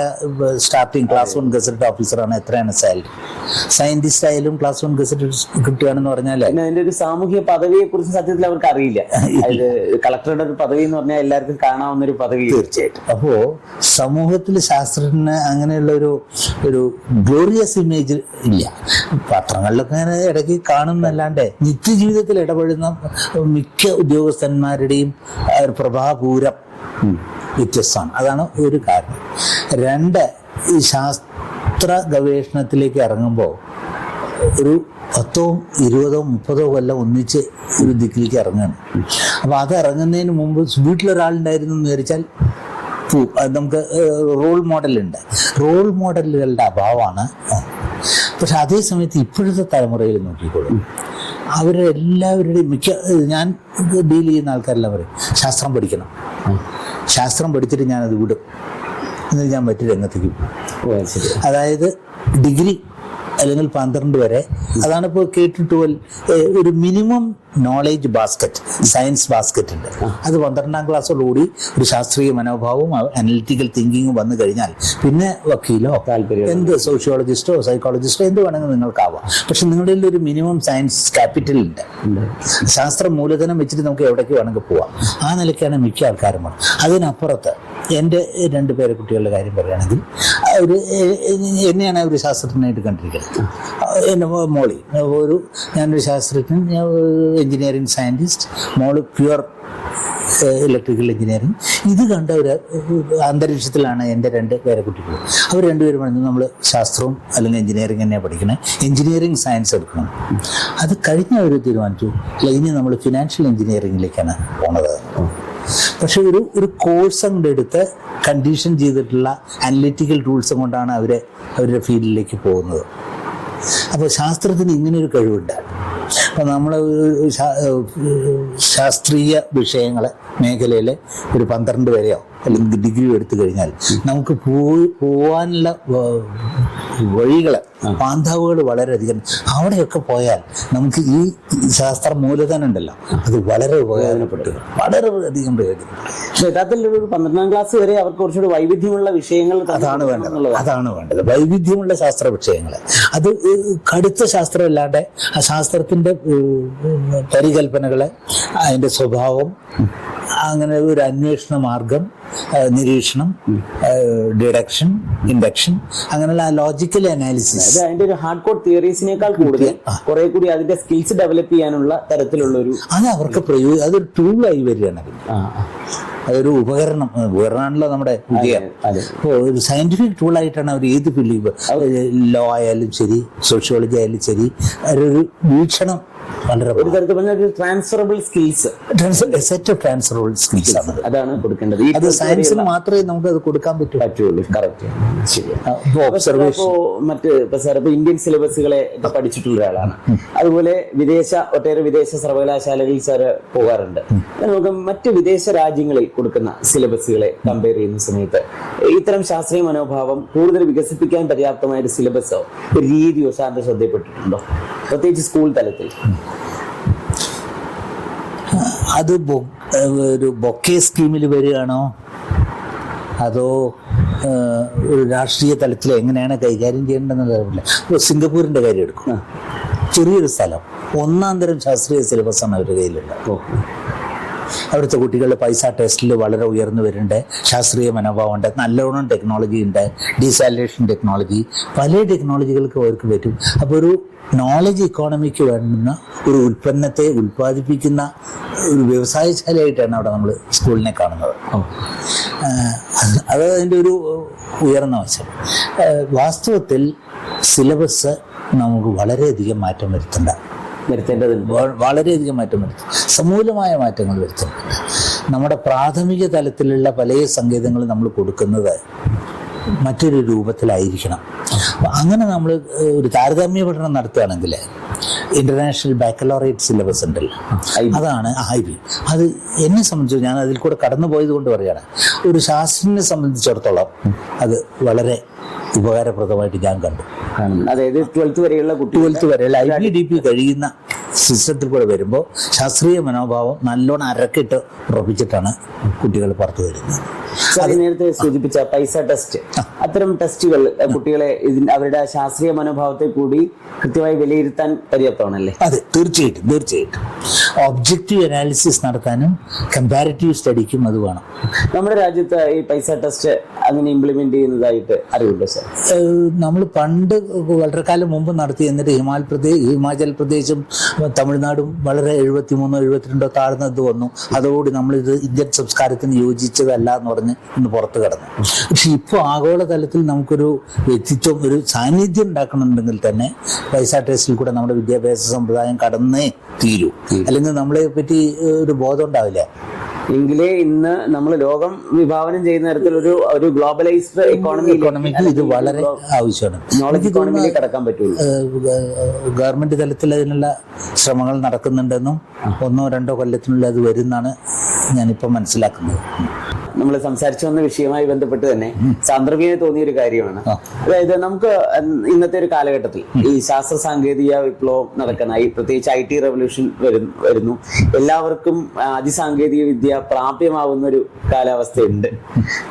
സ്റ്റാർട്ടിങ് ക്ലാസ് 1 ഗസറ്റ് ഓഫീസറാണ്, എത്രയാണ് സാലറി? സയന്റിസ്റ്റ് ആയാലും ക്ലാസ് 1 ഗസറ്റ് കിട്ടുകയാണെന്ന് പറഞ്ഞാൽ അതിന്റെ ഒരു സാമൂഹിക പദവിയെ കുറിച്ച് സത്യത്തിൽ അവർക്ക് അറിയില്ല. അതായത് കളക്ടറുടെ ഒരു പദവി എന്ന് പറഞ്ഞാൽ എല്ലാവർക്കും കാണാവുന്ന ഒരു പദവി. തീർച്ചയായിട്ടും. അപ്പോ സമൂഹത്തിൽ ശാസ്ത്രജ്ഞന് അങ്ങനെയുള്ള ഒരു ഗ്ലോറിയസ് ഇമേജ് ഇല്ല. പത്രങ്ങളിലൊക്കെ അങ്ങനെ ഇടയ്ക്ക് കാണുന്നല്ലാണ്ട് നിത്യജീവിതത്തിൽ ഇടപെടുന്ന മിക്ക ഉദ്യോഗസ്ഥന്മാരുടെയും പ്രഭാപൂരം വ്യത്യസ്തമാണ്. അതാണ് ഒരു കാരണം. 2, ഈ ശാസ്ത്ര ഗവേഷണത്തിലേക്ക് ഇറങ്ങുമ്പോൾ ഒരു 10, 20, 30 കൊല്ലം ഒന്നിച്ച് ഒരു ദിക്കിലേക്ക് ഇറങ്ങുകയാണ്. അപ്പോൾ അത് ഇറങ്ങുന്നതിന് മുമ്പ് വീട്ടിലൊരാളുണ്ടായിരുന്നു എന്ന് വിചാരിച്ചാൽ നമുക്ക് റോൾ മോഡലുണ്ട്. റോൾ മോഡലുകളുടെ അഭാവമാണ്. പക്ഷെ അതേ സമയത്ത് ഇപ്പോഴത്തെ തലമുറയിൽ നോക്കിക്കോളും, അവരെല്ലാവരുടെയും ഞാൻ ഡീൽ ചെയ്യുന്ന ആൾക്കാരെല്ലാം പറയും ശാസ്ത്രം പഠിക്കണം, ശാസ്ത്രം പഠിച്ചിട്ട് ഞാനത് വിടും, എന്നിട്ട് ഞാൻ മറ്റു രംഗത്തേക്ക് പോകും. അതായത് ഡിഗ്രി അല്ലെങ്കിൽ 12 വരെ, അതാണ് ഇപ്പോൾ K-12 ഒരു minimum knowledge basket, science basket ഉണ്ട്. അത് 12ാം ക്ലാസ്സോടുകൂടി ഒരു ശാസ്ത്രീയ മനോഭാവവും അനലിറ്റിക്കൽ തിങ്കിങ്ങും വന്നു കഴിഞ്ഞാൽ പിന്നെ വക്കീലോ എന്ത് സോഷ്യോളജിസ്റ്റോ സൈക്കോളജിസ്റ്റോ എന്ത് വേണമെങ്കിൽ നിങ്ങൾക്കാവാം. പക്ഷെ നിങ്ങളുടെ ഒരു മിനിമം സയൻസ് ക്യാപിറ്റൽ ഉണ്ട്. ശാസ്ത്ര മൂലധനം വെച്ചിട്ട് നമുക്ക് എവിടേക്ക് വേണമെങ്കിൽ പോവാം. ആ നിലയ്ക്കാണ് മിക്ക ആൾക്കാരും പോകണം. അതിനപ്പുറത്ത് എൻ്റെ 2 പേരക്കുട്ടികളുടെ കാര്യം പറയുകയാണെങ്കിൽ എന്നെയാണ് ഒരു ശാസ്ത്രജ്ഞനായിട്ട് കണ്ടിരിക്കുന്നത്. എൻ്റെ മോളി ഞാനൊരു ശാസ്ത്രജ്ഞൻ, എഞ്ചിനീയറിംഗ് സയൻറ്റിസ്റ്റ്, മോള് പ്യുവർ ഇലക്ട്രിക്കൽ എഞ്ചിനീയറിംഗ്. ഇത് കണ്ട ഒരു അന്തരീക്ഷത്തിലാണ് എൻ്റെ 2 പേരക്കുട്ടികൾ. അവർ 2 പേരും പറഞ്ഞു നമ്മൾ ശാസ്ത്രവും അല്ലെങ്കിൽ എഞ്ചിനീയറിംഗ് തന്നെയാണ് പഠിക്കണേ, എഞ്ചിനീയറിംഗ് സയൻസ് എടുക്കണം. അത് കഴിഞ്ഞ അവർ തീരുമാനിച്ചു ഇനി നമ്മൾ ഫിനാൻഷ്യൽ എഞ്ചിനീയറിംഗിലേക്കാണ് പോണത്. പക്ഷെ ഒരു കോഴ്സ് അങ്ങോട്ട് എടുത്ത് കണ്ടീഷൻ ചെയ്തിട്ടുള്ള അനലിറ്റിക്കൽ ടൂൾസും കൊണ്ടാണ് അവരുടെ ഫീൽഡിലേക്ക് പോകുന്നത്. അപ്പോൾ ശാസ്ത്രത്തിന് ഇങ്ങനൊരു കഴിവുണ്ട്. അപ്പോൾ നമ്മൾ ശാസ്ത്രീയ വിഷയങ്ങൾ മേഖലയിൽ ഒരു 12 വരെയോ അല്ലെങ്കിൽ ഡിഗ്രി എടുത്തു കഴിഞ്ഞാൽ നമുക്ക് പോവാനുള്ള വഴികൾ, പാന്താവുകൾ വളരെയധികം. അവിടെയൊക്കെ പോയാൽ നമുക്ക് ഈ ശാസ്ത്ര മൂലധനം ഉണ്ടല്ലോ അത് വളരെ ഉപകാരപ്പെട്ടു, വളരെയധികം പ്രയോജനപ്പെട്ടു. യഥാർത്ഥത്തിൽ ഒരു 12ാം ക്ലാസ് വരെ അവർക്ക് കുറച്ചുകൂടി വൈവിധ്യമുള്ള വിഷയങ്ങൾ അതാണ് വേണ്ടത്. വൈവിധ്യമുള്ള ശാസ്ത്ര വിഷയങ്ങൾ, അത് കടുത്ത ശാസ്ത്രമല്ലാണ്ട് ആ ശാസ്ത്രത്തിന്റെ പരികൽപ്പനകളെ, അതിന്റെ സ്വഭാവം, അങ്ങനെ ഒരു അന്വേഷണ മാർഗം, നിരീക്ഷണം, ഡിഡക്ഷൻ, ഇൻഡക്ഷൻ, അങ്ങനെയുള്ള ലോജിക്കൽ അനാലിസിസ്, അതിന്റെ ഒരു ഹാർഡ് കോഡ് തിയറീസിനേക്കാൾ കൂടുതൽ കുറെ കൂടി അതിന്റെ സ്കിൽസ് ഡെവലപ്പ് ചെയ്യാനുള്ള തരത്തിലുള്ള ഒരു അത് അവർക്ക് അതൊരു ടൂളായി വരികയാണ്. അതൊരു ഉപകരണമാണല്ലോ നമ്മുടെ വിദ്യ. അപ്പോൾ ഒരു സയന്റിഫിക് ടൂളായിട്ടാണ് അവർ ഏത് ഫീൽഡ്, ലോ ആയാലും ശരി, സോഷ്യോളജി ആയാലും ശരി, അവരൊരു വീക്ഷണം വളരെ ഒരു തരത്തിൽ പറഞ്ഞാൽ transferable skills, set of transferable skills ആണ്. അതാണ് കൊടുക്കേണ്ടത്. അത് സയൻസിൽ മാത്രമേ നമുക്ക് അത് കൊടുക്കാൻ പറ്റുള്ളൂ. കറക്റ്റ്. ഒബ്സർവേഷൻ ഇപ്പൊ ഇന്ത്യൻ സിലബസുകളെ പഠിച്ചിട്ടുള്ള ഒരാളാണ്. അതുപോലെ ഒട്ടേറെ വിദേശ സർവകലാശാലകളിൽ സാറ് പോകാറുണ്ട്. നമുക്ക് മറ്റ് വിദേശ രാജ്യങ്ങളിൽ കൊടുക്കുന്ന സിലബസുകളെ കമ്പയർ ചെയ്യുന്ന സമയത്ത് ഇത്തരം ശാസ്ത്രീയ മനോഭാവം കൂടുതൽ വികസിപ്പിക്കാൻ പര്യാപ്തമായ ഒരു സിലബസോ ഒരു രീതിയോ സാറിന്റെ ശ്രദ്ധയിൽപ്പെട്ടിട്ടുണ്ടോ, പ്രത്യേകിച്ച് സ്കൂൾ തലത്തിൽ? അത് ഒരു ബൊക്കെ സ്കീമിൽ വരികയാണോ അതോ ഒരു രാഷ്ട്രീയ തലത്തിൽ എങ്ങനെയാണ് കൈകാര്യം ചെയ്യേണ്ടതെന്ന് അറിയില്ല. ഇപ്പോൾ സിംഗപ്പൂരിൻ്റെ കാര്യം എടുക്കും. ചെറിയൊരു സ്ഥലം, 1-ാം തരം ശാസ്ത്രീയ സിലബസാണ് അവരുടെ കയ്യിലുള്ളത്. അവിടുത്തെ കുട്ടികൾ പൈസ ടെസ്റ്റിൽ വളരെ ഉയർന്നു വരുന്നുണ്ട്, ശാസ്ത്രീയ മനോഭാവമുണ്ട്, നല്ലോണം ടെക്നോളജി ഉണ്ട്, ഡീസാലിനേഷൻ ടെക്നോളജി, പല ടെക്നോളജികൾക്ക് അവർക്ക് പറ്റും. അപ്പോൾ ഒരു നോളജ് ഇക്കോണമിക്ക് വേണ്ടുന്ന ഒരു ഉൽപ്പന്നത്തെ ഉൽപ്പാദിപ്പിക്കുന്ന ഒരു വ്യവസായശാലയായിട്ടാണ് അവിടെ നമ്മൾ സ്കൂളിനെ കാണുന്നത്. അത് അതിൻ്റെ ഒരു ഉയർന്ന വശം. വാസ്തവത്തിൽ സിലബസ് നമുക്ക് വളരെയധികം മാറ്റം വരുത്തേണ്ടതുണ്ട്, വളരെയധികം മാറ്റം വരുത്തും, സമൂലമായ മാറ്റങ്ങൾ വരുത്തുന്നുണ്ട്. നമ്മുടെ പ്രാഥമിക തലത്തിലുള്ള പല സങ്കേതങ്ങളും നമ്മൾ കൊടുക്കുന്നത് മറ്റൊരു രൂപത്തിലായിരിക്കണം. അങ്ങനെ നമ്മൾ ഒരു താരതമ്യ പഠനം നടത്തുകയാണെങ്കിൽ ഇന്റർനാഷണൽ ബാക്കലോറിയറ്റ് സിലബസ് ഉണ്ടല്ലോ, അതാണ് IB. അത് എന്നെ സംബന്ധിച്ച് ഞാൻ അതിൽ കൂടെ കടന്നു പോയത് കൊണ്ട് പറയുകയാണ്, ഒരു ശാസ്ത്രജ്ഞനെ സംബന്ധിച്ചിടത്തോളം അത് വളരെ ഉപകാരപ്രദമായിട്ട് ഞാൻ കണ്ടു. അതായത് 12th വരെയുള്ള IBDP കഴിയുന്ന സിസ്റ്റത്തിൽ കൂടെ വരുമ്പോൾ ശാസ്ത്രീയ മനോഭാവം നല്ലോണം അരക്കിട്ട് ഉറപ്പിച്ചിട്ടാണ് കുട്ടികൾ പുറത്തു വരുന്നത്. നേരത്തെ സൂചിപ്പിച്ച പൈസ ടെസ്റ്റ്, അത്തരം ടെസ്റ്റുകൾ കുട്ടികളെ അവരുടെ ശാസ്ത്രീയ മനോഭാവത്തെ കൂടി കൃത്യമായി വിലയിരുത്താൻ പര്യാപ്തമാണല്ലേ? അതെ, തീർച്ചയായിട്ടും ഒബ്ജക്റ്റീവ് അനാലിസിസ് നടത്താനും കമ്പാരിറ്റീവ് സ്റ്റഡിക്കും അത് വേണം. നമ്മുടെ രാജ്യത്ത് ഈ പൈസ ടെസ്റ്റ് അങ്ങനെ ഇംപ്ലിമെന്റ് ചെയ്യുന്നതായിട്ട് അറിവുണ്ടോ സാർ? നമ്മൾ പണ്ട് വളരെ കാലം മുമ്പ് നടത്തി, എന്നിട്ട് ഹിമാചൽ പ്രദേശും തമിഴ്നാടും വളരെ 73-72 താഴ്ന്നത് വന്നു. അതോടുകൂടി നമ്മളിത് ഇന്ത്യൻ സംസ്കാരത്തിന് യോജിച്ചതല്ല എന്ന് പറഞ്ഞ് ഇന്ന് പുറത്ത് കടന്നു. പക്ഷെ ഇപ്പോൾ ആഗോളതലത്തിൽ നമുക്കൊരു വ്യക്തിത്വം, ഒരു സാന്നിധ്യം ഉണ്ടാക്കണമെന്നുണ്ടെങ്കിൽ തന്നെ പൈസ ടെസ്റ്റിൽ കൂടെ നമ്മുടെ വിദ്യാഭ്യാസ സമ്പ്രദായം കടന്നേ തീരൂ, അല്ലെങ്കിൽ നമ്മളെ പറ്റി ഒരു ബോധം ഉണ്ടാവില്ല. എങ്കിലേ ഇന്ന് നമ്മൾ ലോകം വിഭാവനം ചെയ്യുന്ന തരത്തിലൊരു ഒരു ഗ്ലോബലൈസ്ഡ് ഇക്കോണമിക്ക് ഇത് വളരെ ആവശ്യമാണ്. നോളജ് ഇക്കോണമിയിലേക്ക് കടക്കാൻ പറ്റുള്ളൂ. ഗവൺമെന്റ് തലത്തിൽ അതിനുള്ള ശ്രമങ്ങൾ നടക്കുന്നുണ്ടെന്നും 1-2 കൊല്ലത്തിനുള്ളിൽ അത് വരുന്നാണ് ഞാനിപ്പോൾ മനസ്സിലാക്കുന്നത്. നമ്മൾ സംസാരിച്ചു വന്ന വിഷയവുമായി ബന്ധപ്പെട്ട് തന്നെ സാന്ദർഭികമായി തോന്നിയൊരു കാര്യമാണ്. അതായത് നമുക്ക് ഇന്നത്തെ ഒരു കാലഘട്ടത്തിൽ ഈ ശാസ്ത്ര സാങ്കേതിക വിപ്ലവം നടക്കുന്ന, പ്രത്യേകിച്ച് IT റവല്യൂഷൻ വരുന്നു, എല്ലാവർക്കും അതിസാങ്കേതിക വിദ്യ പ്രാപ്യമാവുന്ന ഒരു കാലാവസ്ഥയുണ്ട്.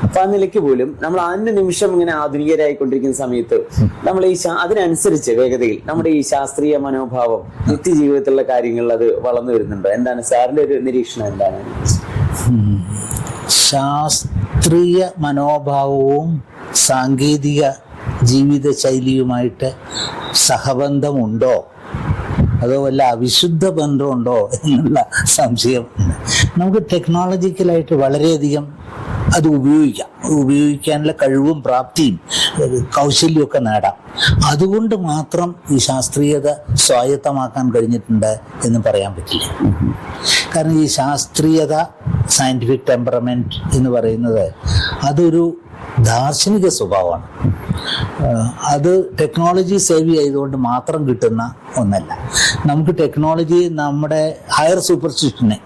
അപ്പൊ ആ നിലയ്ക്ക് പോലും നമ്മൾ അതിന്റെ നിമിഷം ഇങ്ങനെ ആധുനികരായിക്കൊണ്ടിരിക്കുന്ന സമയത്ത് നമ്മൾ ഈ അതിനനുസരിച്ച് വേഗതയിൽ നമ്മുടെ ഈ ശാസ്ത്രീയ മനോഭാവം നിത്യജീവിതത്തിലുള്ള കാര്യങ്ങളിൽ അത് വളർന്നു വരുന്നുണ്ടോ? എന്താണ് സാറിന്റെ ഒരു നിരീക്ഷണം? എന്താണ് ശാസ്ത്രീയ മനോഭാവവും സാങ്കേതിക ജീവിതശൈലിയുമായിട്ട് സഹബന്ധമുണ്ടോ അതോ വല്ല അവിശുദ്ധ ബന്ധമുണ്ടോ എന്നുള്ള സംശയം. നമുക്ക് ടെക്നോളജിക്കലായിട്ട് വളരെയധികം അത് ഉപയോഗിക്കാനുള്ള കഴിവും പ്രാപ്തിയും കൗശല്യമൊക്കെ നേടാം. അതുകൊണ്ട് മാത്രം ഈ ശാസ്ത്രീയത സ്വായത്തമാക്കാൻ കഴിഞ്ഞിട്ടുണ്ട് എന്ന് പറയാൻ പറ്റില്ല. കാരണം ഈ ശാസ്ത്രീയത, സയന്റിഫിക് ടെമ്പറമെന്റ് എന്ന് പറയുന്നത് അതൊരു ദാർശനിക സ്വഭാവമാണ്. അത് ടെക്നോളജി സേവ് ചെയ്തുകൊണ്ട് മാത്രം കിട്ടുന്ന ഒന്നല്ല. നമുക്ക് ടെക്നോളജി നമ്മുടെ ഹയർ സൂപ്പർസ്റ്റിഷനെ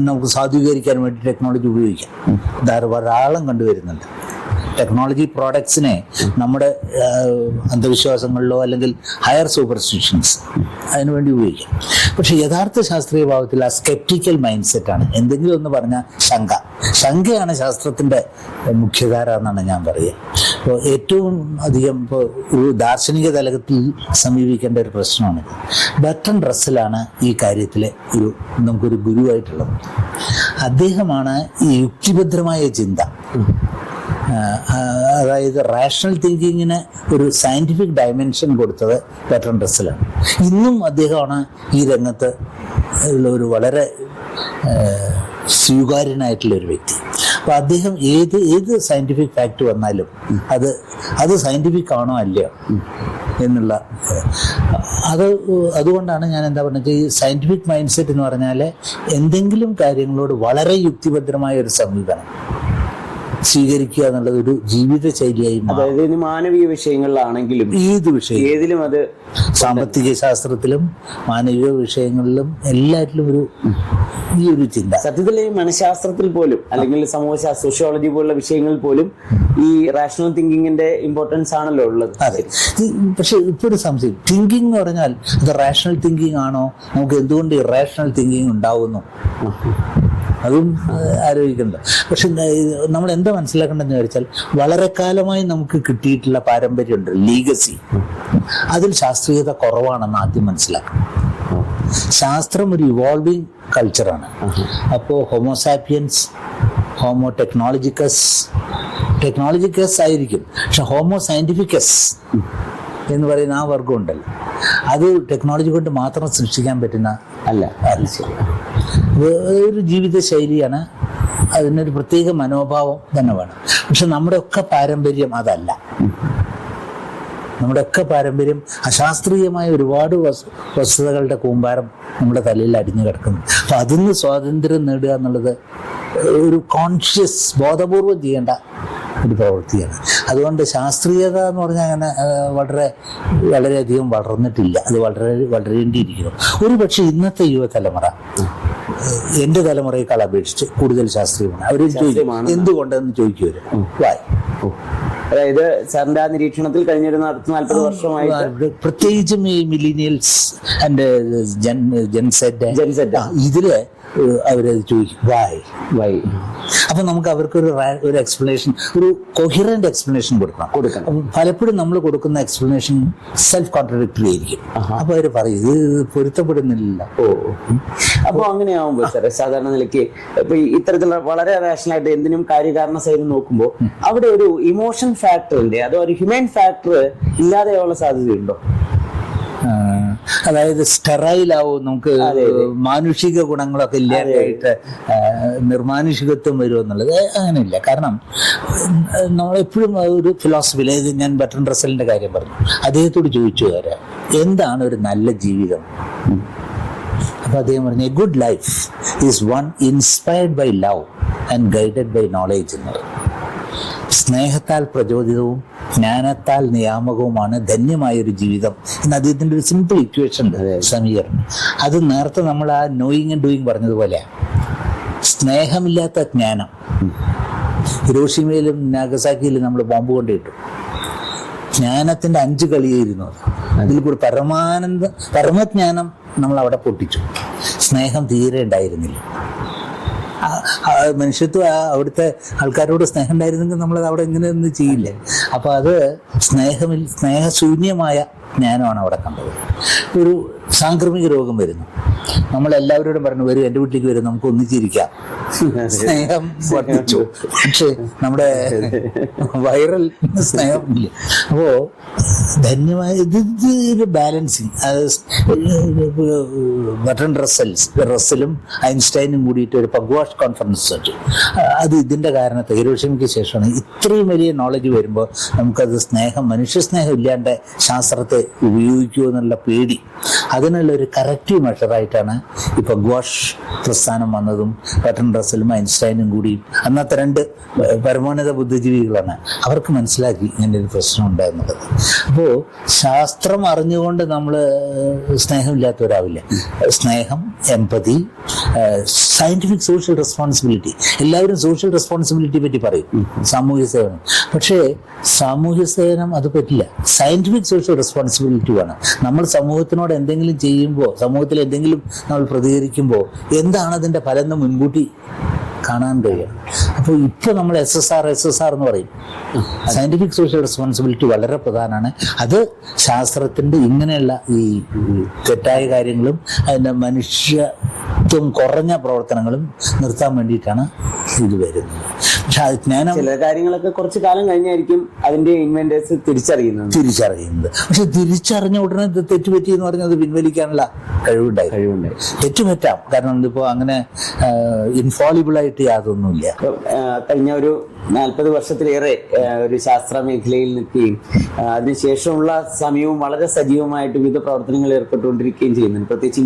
നമുക്ക് സാധൂകരിക്കാൻ വേണ്ടി ടെക്നോളജി ഉപയോഗിക്കാം. ധാരാളം കണ്ടുവരുന്നുണ്ട്. ടെക്നോളജി പ്രോഡക്ട്സിനെ നമ്മുടെ അന്ധവിശ്വാസങ്ങളിലോ അല്ലെങ്കിൽ ഹയർ സൂപ്പർസ്റ്റിഷൻസ് അതിനുവേണ്ടി ഉപയോഗിക്കാം. പക്ഷെ യഥാർത്ഥ ശാസ്ത്രീയ ഭാവത്തിൽ ആ സ്കെപ്റ്റിക്കൽ മൈൻഡ് സെറ്റാണ്. എന്തെങ്കിലും ഒന്ന് പറഞ്ഞാൽ ശങ്കയാണ് ശാസ്ത്രത്തിൻ്റെ മുഖ്യധാര എന്നാണ് ഞാൻ പറയുക. അപ്പോൾ ഏറ്റവും അധികം ഇപ്പോൾ ഒരു ദാർശനിക തലത്തിൽ സമീപിക്കേണ്ട ഒരു പ്രശ്നമാണിത്. ബർട്രൻഡ് റസ്സലാണ് ഈ കാര്യത്തിൽ നമുക്കൊരു ഗുരുവായിട്ടുള്ളത്. അദ്ദേഹമാണ് ഈ യുക്തിഭദ്രമായ ചിന്ത, അതായത് റാഷണൽ തിങ്കിങ്ങിന് ഒരു സയന്റിഫിക് ഡയമെൻഷൻ കൊടുത്തത് ബർട്രൻഡ് റസ്സലാണ്. ഇന്നും അദ്ദേഹമാണ് ഈ രംഗത്ത് ഉള്ള ഒരു വളരെ സ്വീകാര്യനായിട്ടുള്ള ഒരു വ്യക്തി. അപ്പൊ അദ്ദേഹം ഏത് സയന്റിഫിക് ഫാക്ട് വന്നാലും അത് സയന്റിഫിക് ആണോ അല്ലയോ എന്നുള്ള അതുകൊണ്ടാണ് ഞാൻ എന്താ പറഞ്ഞത്, ഈ സയന്റിഫിക് മൈൻഡ് സെറ്റ് എന്ന് പറഞ്ഞാൽ എന്തെങ്കിലും കാര്യങ്ങളോട് വളരെ യുക്തിഭദ്രമായ ഒരു സമീപനം സ്വീകരിക്കുക എന്നുള്ളത് ഒരു ജീവിത ശൈലിയായി. അതായത് ഇനി മാനവീയ വിഷയങ്ങളിലാണെങ്കിലും ഏതിലും അത് സാമ്പത്തിക ശാസ്ത്രത്തിലും മാനവീയ വിഷയങ്ങളിലും എല്ലാറ്റിലും ഈ ഒരു ചിന്ത. സത്യത്തിൽ ഈ മനഃശാസ്ത്രത്തിൽ പോലും അല്ലെങ്കിൽ സമൂഹശാസ്ത്ര സോഷ്യോളജി പോലുള്ള വിഷയങ്ങളിൽ പോലും ഈ റാഷണൽ തിങ്കിങ്ങിന്റെ ഇമ്പോർട്ടൻസ് ആണല്ലോ ഉള്ളത്. അതെ, പക്ഷെ ഇപ്പൊ ഒരു സംശയം, തിങ്കിങ് എന്ന് പറഞ്ഞാൽ അത് റാഷണൽ തിങ്കിങ് ആണോ? നമുക്ക് എന്തുകൊണ്ട് ഇറാഷണൽ തിങ്കിങ് ഉണ്ടാവുന്നു? അതും ആലോചിക്കണ്ട. പക്ഷെ നമ്മൾ എന്താ മനസ്സിലാക്കേണ്ടതെന്ന് ചോദിച്ചാൽ, വളരെ കാലമായി നമുക്ക് കിട്ടിയിട്ടുള്ള പാരമ്പര്യമുണ്ട്, ലീഗസി. അതിൽ ശാസ്ത്രീയത കുറവാണെന്ന് ആദ്യം മനസ്സിലാക്കണം. ശാസ്ത്രം ഒരു ഇവോൾവിങ് കൾച്ചറാണ്. അപ്പോൾ ഹോമോസാപ്പിയൻസ്, ഹോമോ ടെക്നോളജിക്കസ് ആയിരിക്കും, പക്ഷെ ഹോമോ സയന്റിഫിക്കസ് എന്ന് പറയുന്ന ആ വർഗം ഉണ്ടല്ലോ, അത് ടെക്നോളജി കൊണ്ട് മാത്രം സൃഷ്ടിക്കാൻ പറ്റുന്ന അല്ല. ഒരു ജീവിത ശൈലിയാണ്, അതിനൊരു പ്രത്യേക മനോഭാവം തന്നെ വേണം. പക്ഷെ നമ്മുടെ ഒക്കെ പാരമ്പര്യം അതല്ല. നമ്മുടെ ഒക്കെ പാരമ്പര്യം അശാസ്ത്രീയമായ ഒരുപാട് വസ്തുതകളുടെ കൂമ്പാരം നമ്മുടെ തലയിൽ അടിഞ്ഞു കിടക്കുന്നു. അപ്പൊ അതിന് സ്വാതന്ത്ര്യം നേടുക എന്നുള്ളത് ഒരു കോൺഷ്യസ് ബോധപൂർവം ചെയ്യേണ്ട ഒരു പ്രവൃത്തിയാണ്. അതുകൊണ്ട് ശാസ്ത്രീയത എന്ന് പറഞ്ഞാൽ അങ്ങനെ വളരെയധികം വളർന്നിട്ടില്ല. അത് വളരേണ്ടിയിരിക്കുന്നു. ഒരുപക്ഷെ ഇന്നത്തെ യുവതലമുറ എൻ്റെ തലമുറയേക്കാൾ അപേക്ഷിച്ച് കൂടുതൽ ശാസ്ത്രീയമാണ്. അവർ എന്തുകൊണ്ടെന്ന് ചോദിക്കുവരും. അതായത് സാറിന്റെ ആ നിരീക്ഷണത്തിൽ കഴിഞ്ഞൊരു 40-40 വർഷമായി പ്രത്യേകിച്ചും ഈ മില്ലീനിയൽസ് ആൻഡ് ജെൻസെഡ് ഇതില് അവരത് ചോദിക്കും വൈ. അപ്പൊ നമുക്ക് അവർക്കൊരു എക്സ്പ്ലനേഷൻ, ഒരു കൊഹിറന്റ് എക്സ്പ്ലനേഷൻ കൊടുക്കണം. പലപ്പോഴും നമ്മൾ കൊടുക്കുന്ന എക്സ്പ്ലനേഷൻ സെൽഫ് കോൺട്രഡിക്ടറി ആയിരിക്കും. അപ്പൊ അവര് പറയും ഇത് പൊരുത്തപ്പെടുന്നില്ല. അപ്പൊ അങ്ങനെയാവുമ്പോ സാറേ, സാധാരണ നിലയ്ക്ക് ഇപ്പൊ ഇത്തരത്തിലുള്ള വളരെ റാഷണലായിട്ട് എന്തിനും കാര്യകാരണ സൈഡ് നോക്കുമ്പോൾ അവിടെ ഒരു ഇമോഷൻ ഫാക്ടറിന്റെ അതോ ഒരു ഹ്യൂമൻ ഫാക്ടർ ഇല്ലാതെയുള്ള സാധ്യതയുണ്ടോ? അതായത് സ്റ്റെറൈലാവും, നമുക്ക് മാനുഷിക ഗുണങ്ങളൊക്കെ ഇല്ലാതായിട്ട് നിർമാനുഷികത്വം വരും എന്നുള്ളത് അങ്ങനെയില്ല. കാരണം നമ്മളെപ്പോഴും ഒരു ഫിലോസഫിയിൽ, ഞാൻ ബർട്രൻഡ് റസ്സലിന്റെ കാര്യം പറഞ്ഞു, അദ്ദേഹത്തോട് ചോദിച്ചു എന്താണ് ഒരു നല്ല ജീവിതം? അപ്പൊ അദ്ദേഹം പറഞ്ഞു, a good life is one inspired by love and guided by knowledge എന്ന് പറഞ്ഞു. സ്നേഹത്താൽ പ്രചോദിതവും ജ്ഞാനത്താൽ നിയാമകവുമാണ് ധന്യമായൊരു ജീവിതം എന്ന് അദ്ദേഹത്തിൻ്റെ ഒരു സിമ്പിൾ ഇക്വേഷൻ സമീകരണം. അത് നേരത്തെ നമ്മൾ ആ നോയിങ് ആൻഡ് ഡൂയിങ് പറഞ്ഞതുപോലെ സ്നേഹമില്ലാത്ത ജ്ഞാനം. ഹിരോഷിമയിലും നാഗസാക്കിയിലും നമ്മൾ ബോംബ് കൊണ്ടിട്ടു. ജ്ഞാനത്തിന്റെ 5 കളിയായിരുന്നു. അതിൽ കൂടി പരമജ്ഞാനം നമ്മൾ അവിടെ പൊട്ടിച്ചു. സ്നേഹം തീരെ ഉണ്ടായിരുന്നില്ല. മനുഷ്യത്വം അവിടുത്തെ ആൾക്കാരോട് സ്നേഹം ഉണ്ടായിരുന്നെങ്കിൽ നമ്മളത് അവിടെ ഇങ്ങനെയൊന്നും ചെയ്യില്ല. അപ്പൊ അത് സ്നേഹശൂന്യമായ ജ്ഞാനമാണ് അവിടെ കണ്ടത്. ഒരു സാംക്രമിക രോഗം വരുന്നു, നമ്മളെല്ലാവരോടും പറഞ്ഞു വരും, എൻ്റെ വീട്ടിലേക്ക് വരും, നമുക്ക് ഒന്നിച്ചിരിക്കാം. സ്നേഹം വർദ്ധിച്ചു, പക്ഷെ നമ്മുടെ വൈറൽ സ്നേഹം ഇല്ല. അപ്പോ ധന്യമായ ഇത് ബാലൻസിങ്. ബർട്രൻഡ് റസ്സലും ഐൻസ്റ്റൈനും കൂടിയിട്ട് ഒരു പഗ്വാഷ് കോൺഫറൻസ് വെച്ചു. അത് ഇതിന്റെ കാരണത്തെ ഹിരോഷിമയ്ക്ക് ശേഷമാണ്. ഇത്രയും വലിയ നോളജ് വരുമ്പോൾ നമുക്കത് മനുഷ്യ സ്നേഹം ഇല്ലാണ്ട് ശാസ്ത്രത്തെ ഉപയോഗിക്കുമോ എന്നുള്ള പേടി, അതിനുള്ള ഒരു കറക്റ്റീവ് മെഷറായിട്ടാണ് ഈ പഗ്വാഷ് പ്രസ്ഥാനം വന്നതും ബർട്രൻഡ് റസ്സലും ഐൻസ്റ്റൈനും കൂടി. അന്നത്തെ 2 പരമോന്നത ബുദ്ധിജീവികളാണ്. അവർക്ക് മനസ്സിലാക്കി ഇങ്ങനെ ഒരു പ്രശ്നം ഉണ്ടായിരുന്നത്. അപ്പോൾ ശാസ്ത്രം അറിഞ്ഞുകൊണ്ട് നമ്മൾ സ്നേഹമില്ലാത്തവരാവില്ല. സ്നേഹം, എംപതി, സയന്റിഫിക് സോഷ്യൽ റെസ്പോൺസിബിലിറ്റി. എല്ലാവരും സോഷ്യൽ റെസ്പോൺസിബിലിറ്റി പറ്റി പറയും, സാമൂഹ്യ സേവനം. പക്ഷേ സാമൂഹ്യ സേവനം അത് പറ്റില്ല. സയന്റിഫിക് സോഷ്യൽ റെസ്പോൺസിബിലിറ്റി വേണം. നമ്മൾ സമൂഹത്തിനോട് എന്തെങ്കിലും ചെയ്യുമ്പോൾ, സമൂഹത്തിൽ എന്തെങ്കിലും നമ്മൾ പ്രതികരിക്കുമ്പോൾ എന്താണ് അതിന്റെ ഫലം എന്ന് മുൻകൂട്ടി കാണാൻ കഴിയണം. അപ്പോൾ ഇപ്പോൾ നമ്മൾ SSR എന്ന് പറയും. സയന്റിഫിക് സോഷ്യൽ റെസ്പോൺസിബിലിറ്റി വളരെ പ്രധാനമാണ്. അത് ശാസ്ത്രത്തിന്റെ ഇങ്ങനെയുള്ള ഈ തെറ്റായ കാര്യങ്ങളും അതിൻ്റെ ഏറ്റവും കുറഞ്ഞ പ്രവർത്തനങ്ങളും നിർത്താൻ വേണ്ടിയിട്ടാണ് ഇത് വരുന്നത്. പക്ഷെ അത് ജ്ഞാനം ചില കാര്യങ്ങളൊക്കെ കുറച്ച് കാലം കഴിഞ്ഞായിരിക്കും അതിന്റെ ഇൻവെന്റേഴ്സ് തിരിച്ചറിയുന്നത്. പക്ഷെ തിരിച്ചറിഞ്ഞ ഉടനെ ഇത് തെറ്റുപറ്റി എന്ന് പറഞ്ഞത് പിൻവലിക്കാനുള്ള കഴിവുണ്ടായി. തെറ്റുപറ്റാം, കാരണം ഇതിപ്പോ അങ്ങനെ ഇൻഫോളിബിൾ ആയിട്ട് യാതൊന്നുമില്ല. കഴിഞ്ഞ ഒരു 40 വർഷത്തിലേറെ ഒരു ശാസ്ത്ര മേഖലയിൽ നിൽക്കുകയും അതിനുശേഷമുള്ള സമയവും വളരെ സജീവമായിട്ട് വിവിധ പ്രവർത്തനങ്ങളിൽ ഏർപ്പെട്ടുകൊണ്ടിരിക്കുകയും ചെയ്യുന്നുണ്ട്. പ്രത്യേകിച്ച്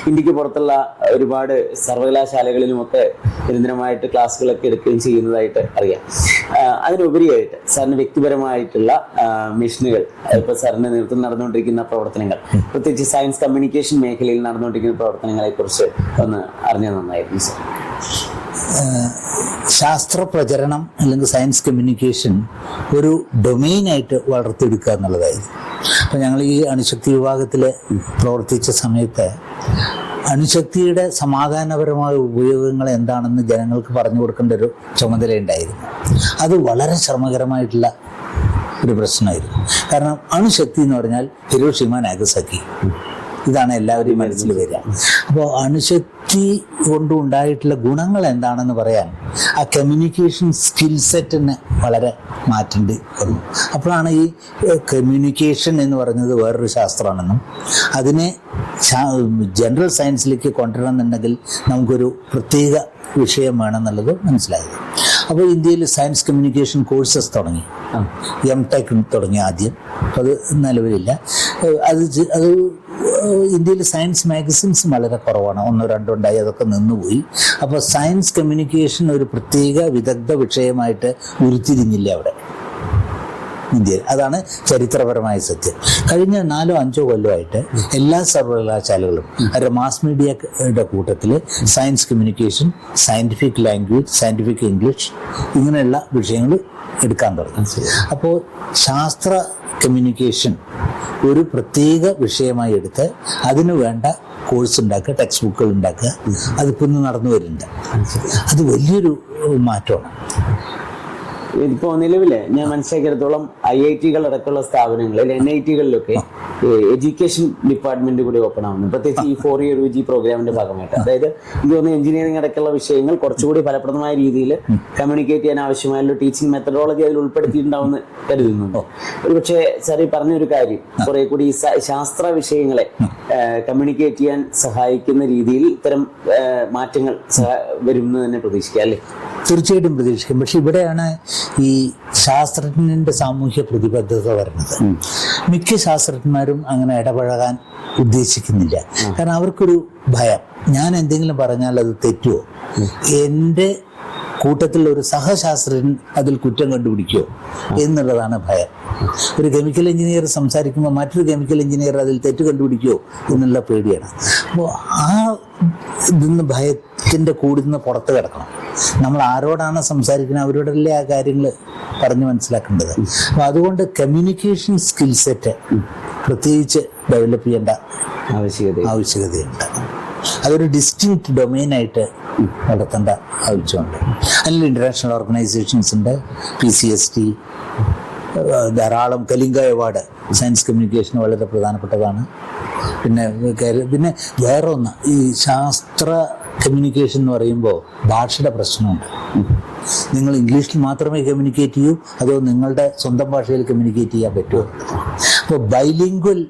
ഇന്ത്യക്ക് പുറത്തുള്ള ഒരുപാട് സർവകലാശാലകളിലുമൊക്കെ നിരന്തരമായിട്ട് ക്ലാസ്സുകളൊക്കെ എടുക്കുകയും ചെയ്യുന്നതായിട്ട് അറിയാം. അതിനുപരിയായിട്ട് സാറിന് വ്യക്തിപരമായിട്ടുള്ള മിഷനുകൾ, ഇപ്പൊ സാറിന്റെ നേതൃത്വം നടന്നുകൊണ്ടിരിക്കുന്ന പ്രവർത്തനങ്ങൾ, പ്രത്യേകിച്ച് സയൻസ് കമ്മ്യൂണിക്കേഷൻ മേഖലയിൽ നടന്നുകൊണ്ടിരിക്കുന്ന പ്രവർത്തനങ്ങളെ കുറിച്ച് ഒന്ന് അറിഞ്ഞാൽ നന്നായിരുന്നു സാർ. ശാസ്ത്ര പ്രചരണം അല്ലെങ്കിൽ സയൻസ് കമ്മ്യൂണിക്കേഷൻ ഒരു ഡൊമെയിനായിട്ട് വളർത്തിയെടുക്കുക എന്നുള്ളതായിരുന്നു. അപ്പോൾ ഞങ്ങൾ ഈ അണുശക്തി വിഭാഗത്തിൽ പ്രവർത്തിച്ച സമയത്ത് അണുശക്തിയുടെ സമാധാനപരമായ ഉപയോഗങ്ങൾ എന്താണെന്ന് ജനങ്ങൾക്ക് പറഞ്ഞു കൊടുക്കേണ്ട ഒരു ചുമതലയുണ്ടായിരുന്നു. അത് വളരെ ശ്രമകരമായിട്ടുള്ള ഒരു പ്രശ്നമായിരുന്നു. കാരണം അണുശക്തി എന്ന് പറഞ്ഞാൽ ഹിരോഷിമ നാഗസാക്കി, ഇതാണ് എല്ലാവരും മനസ്സിൽ വരിക. അപ്പോൾ അണുശക്തി കൊണ്ടുണ്ടായിട്ടുള്ള ഗുണങ്ങൾ എന്താണെന്ന് പറയാൻ ആ കമ്മ്യൂണിക്കേഷൻ സ്കിൽ സെറ്റിന് വളരെ മാറ്റേണ്ടി വന്നു. അപ്പോഴാണ് ഈ കമ്മ്യൂണിക്കേഷൻ എന്ന് പറയുന്നത് വേറൊരു ശാസ്ത്രമാണെന്നും അതിനെ ജനറൽ സയൻസിലേക്ക് കൊണ്ടുവരണമെന്നുണ്ടെങ്കിൽ നമുക്കൊരു പ്രത്യേക വിഷയം വേണമെന്നുള്ളത് മനസ്സിലായത്. അപ്പോൾ ഇന്ത്യയിൽ സയൻസ് കമ്മ്യൂണിക്കേഷൻ കോഴ്സസ് തുടങ്ങി, M.Tech തുടങ്ങി ആദ്യം. അത് നിലവിലില്ല. അത് ഇന്ത്യയിൽ സയൻസ് മാഗസിൻസ് വളരെ കുറവാണ്, 1-2 ഉണ്ടായി, അതൊക്കെ നിന്നുപോയി. അപ്പോൾ സയൻസ് കമ്മ്യൂണിക്കേഷൻ ഒരു പ്രത്യേക വിദഗ്ധ വിഷയമായിട്ട് ഉരുത്തിരിഞ്ഞില്ല അവിടെ ഇന്ത്യയിൽ. അതാണ് ചരിത്രപരമായ സത്യം. കഴിഞ്ഞ 4-5 കൊല്ലമായിട്ട് എല്ലാ സർവകലാശാലകളും അവരുടെ മാസ് മീഡിയയുടെ കൂട്ടത്തിൽ science communication, scientific language, scientific English ഇങ്ങനെയുള്ള വിഷയങ്ങൾ എടുക്കാൻ തുടങ്ങി. അപ്പോൾ ശാസ്ത്ര കമ്മ്യൂണിക്കേഷൻ ഒരു പ്രത്യേക വിഷയമായി എടുത്ത് അതിന് വേണ്ട കോഴ്സ് ഉണ്ടാക്കുക, ടെക്സ്റ്റ് ബുക്കുകൾ ഉണ്ടാക്കുക, അതിപ്പോൾ ഇന്ന് നടന്നു വരുന്നുണ്ട്. അത് വലിയൊരു മാറ്റമാണ്. ഇതിപ്പോ നിലവില് ഞാൻ മനസ്സിലാക്കിയിടത്തോളം IIT-കൾ അടക്കമുള്ള സ്ഥാപനങ്ങളിൽ NIT-കളിലൊക്കെ എഡ്യൂക്കേഷൻ ഡിപ്പാർട്ട്മെന്റ് കൂടി ഓപ്പൺ ആവുന്നു, പ്രത്യേകിച്ച് ഈ 4-year UG പ്രോഗ്രാമിന്റെ ഭാഗമായിട്ട്. അതായത് എനിക്ക് തോന്നുന്നു എഞ്ചിനീയറിംഗ് അടക്കമുള്ള വിഷയങ്ങൾ കുറച്ചുകൂടി ഫലപ്രദമായ രീതിയിൽ കമ്മ്യൂണിക്കേറ്റ് ചെയ്യാൻ ആവശ്യമായുള്ള ടീച്ചിങ് മെത്തഡോളജി അതിൽ ഉൾപ്പെടുത്തിയിട്ടുണ്ടാവുമെന്ന് കരുതുന്നുണ്ടോ? ഒരുപക്ഷെ സാർ ഈ പറഞ്ഞൊരു കാര്യം കുറെ കൂടി ശാസ്ത്ര വിഷയങ്ങളെ കമ്മ്യൂണിക്കേറ്റ് ചെയ്യാൻ സഹായിക്കുന്ന രീതിയിൽ ഇത്തരം മാറ്റങ്ങൾ വരുമെന്ന് തന്നെ പ്രതീക്ഷിക്കാം അല്ലേ? തീർച്ചയായിട്ടും പ്രതീക്ഷിക്കും. പക്ഷെ ഇവിടെയാണ് ഈ ശാസ്ത്രജ്ഞന്റെ സാമൂഹ്യ പ്രതിബദ്ധത വരുന്നത്. മിക്ക ശാസ്ത്രജ്ഞന്മാരും അങ്ങനെ ഇടപഴകാൻ ഉദ്ദേശിക്കുന്നില്ല. കാരണം അവർക്കൊരു ഭയം, ഞാൻ എന്തെങ്കിലും പറഞ്ഞാൽ അത് തെറ്റുമോ, എൻ്റെ കൂട്ടത്തിലുള്ള ഒരു സഹശാസ്ത്രജ്ഞൻ അതിൽ കുറ്റം കണ്ടുപിടിക്കുമോ എന്നുള്ളതാണ് ഭയം. ഒരു കെമിക്കൽ എഞ്ചിനീയർ സംസാരിക്കുമ്പോൾ മറ്റൊരു കെമിക്കൽ എഞ്ചിനീയർ അതിൽ തെറ്റ് കണ്ടുപിടിക്കുമോ എന്നുള്ള പേടിയാണ്. അപ്പോൾ ആ ഇതിന്ന് ഭയത്തിൻ്റെ കൂടുന്ന പുറത്ത് കിടക്കണം. നമ്മൾ ആരോടാണ് സംസാരിക്കുന്നത് അവരോടല്ലേ ആ കാര്യങ്ങൾ പറഞ്ഞ് മനസ്സിലാക്കേണ്ടത്. അപ്പോൾ അതുകൊണ്ട് കമ്മ്യൂണിക്കേഷൻ സ്കിൽ സെറ്റ് പ്രത്യേകിച്ച് ഡെവലപ്പ് ചെയ്യേണ്ട ആവശ്യകതയുണ്ട്. അതൊരു ഡിസ്റ്റിങ്ക്റ്റ് ഡൊമെയിനായിട്ട് നടത്തേണ്ട ആവശ്യമുണ്ട്. അതിൽ ഇന്റർനാഷണൽ ഓർഗനൈസേഷൻസ് ഉണ്ട്, PCST, ധാരാളം കലിംഗ അവാർഡ് സയൻസ് കമ്മ്യൂണിക്കേഷൻ വളരെ പ്രധാനപ്പെട്ടതാണ്. പിന്നെ വേറെ ഒന്ന്, ഈ ശാസ്ത്ര കമ്മ്യൂണിക്കേഷൻ എന്ന് പറയുമ്പോൾ ഭാഷയുടെ പ്രശ്നമുണ്ട്. നിങ്ങൾ ഇംഗ്ലീഷിൽ മാത്രമേ കമ്മ്യൂണിക്കേറ്റ് ചെയ്യൂ, അതോ നിങ്ങളുടെ സ്വന്തം ഭാഷയിൽ കമ്മ്യൂണിക്കേറ്റ് ചെയ്യാൻ പറ്റുമോ? അപ്പോൾ ബൈലിംഗ്വൽ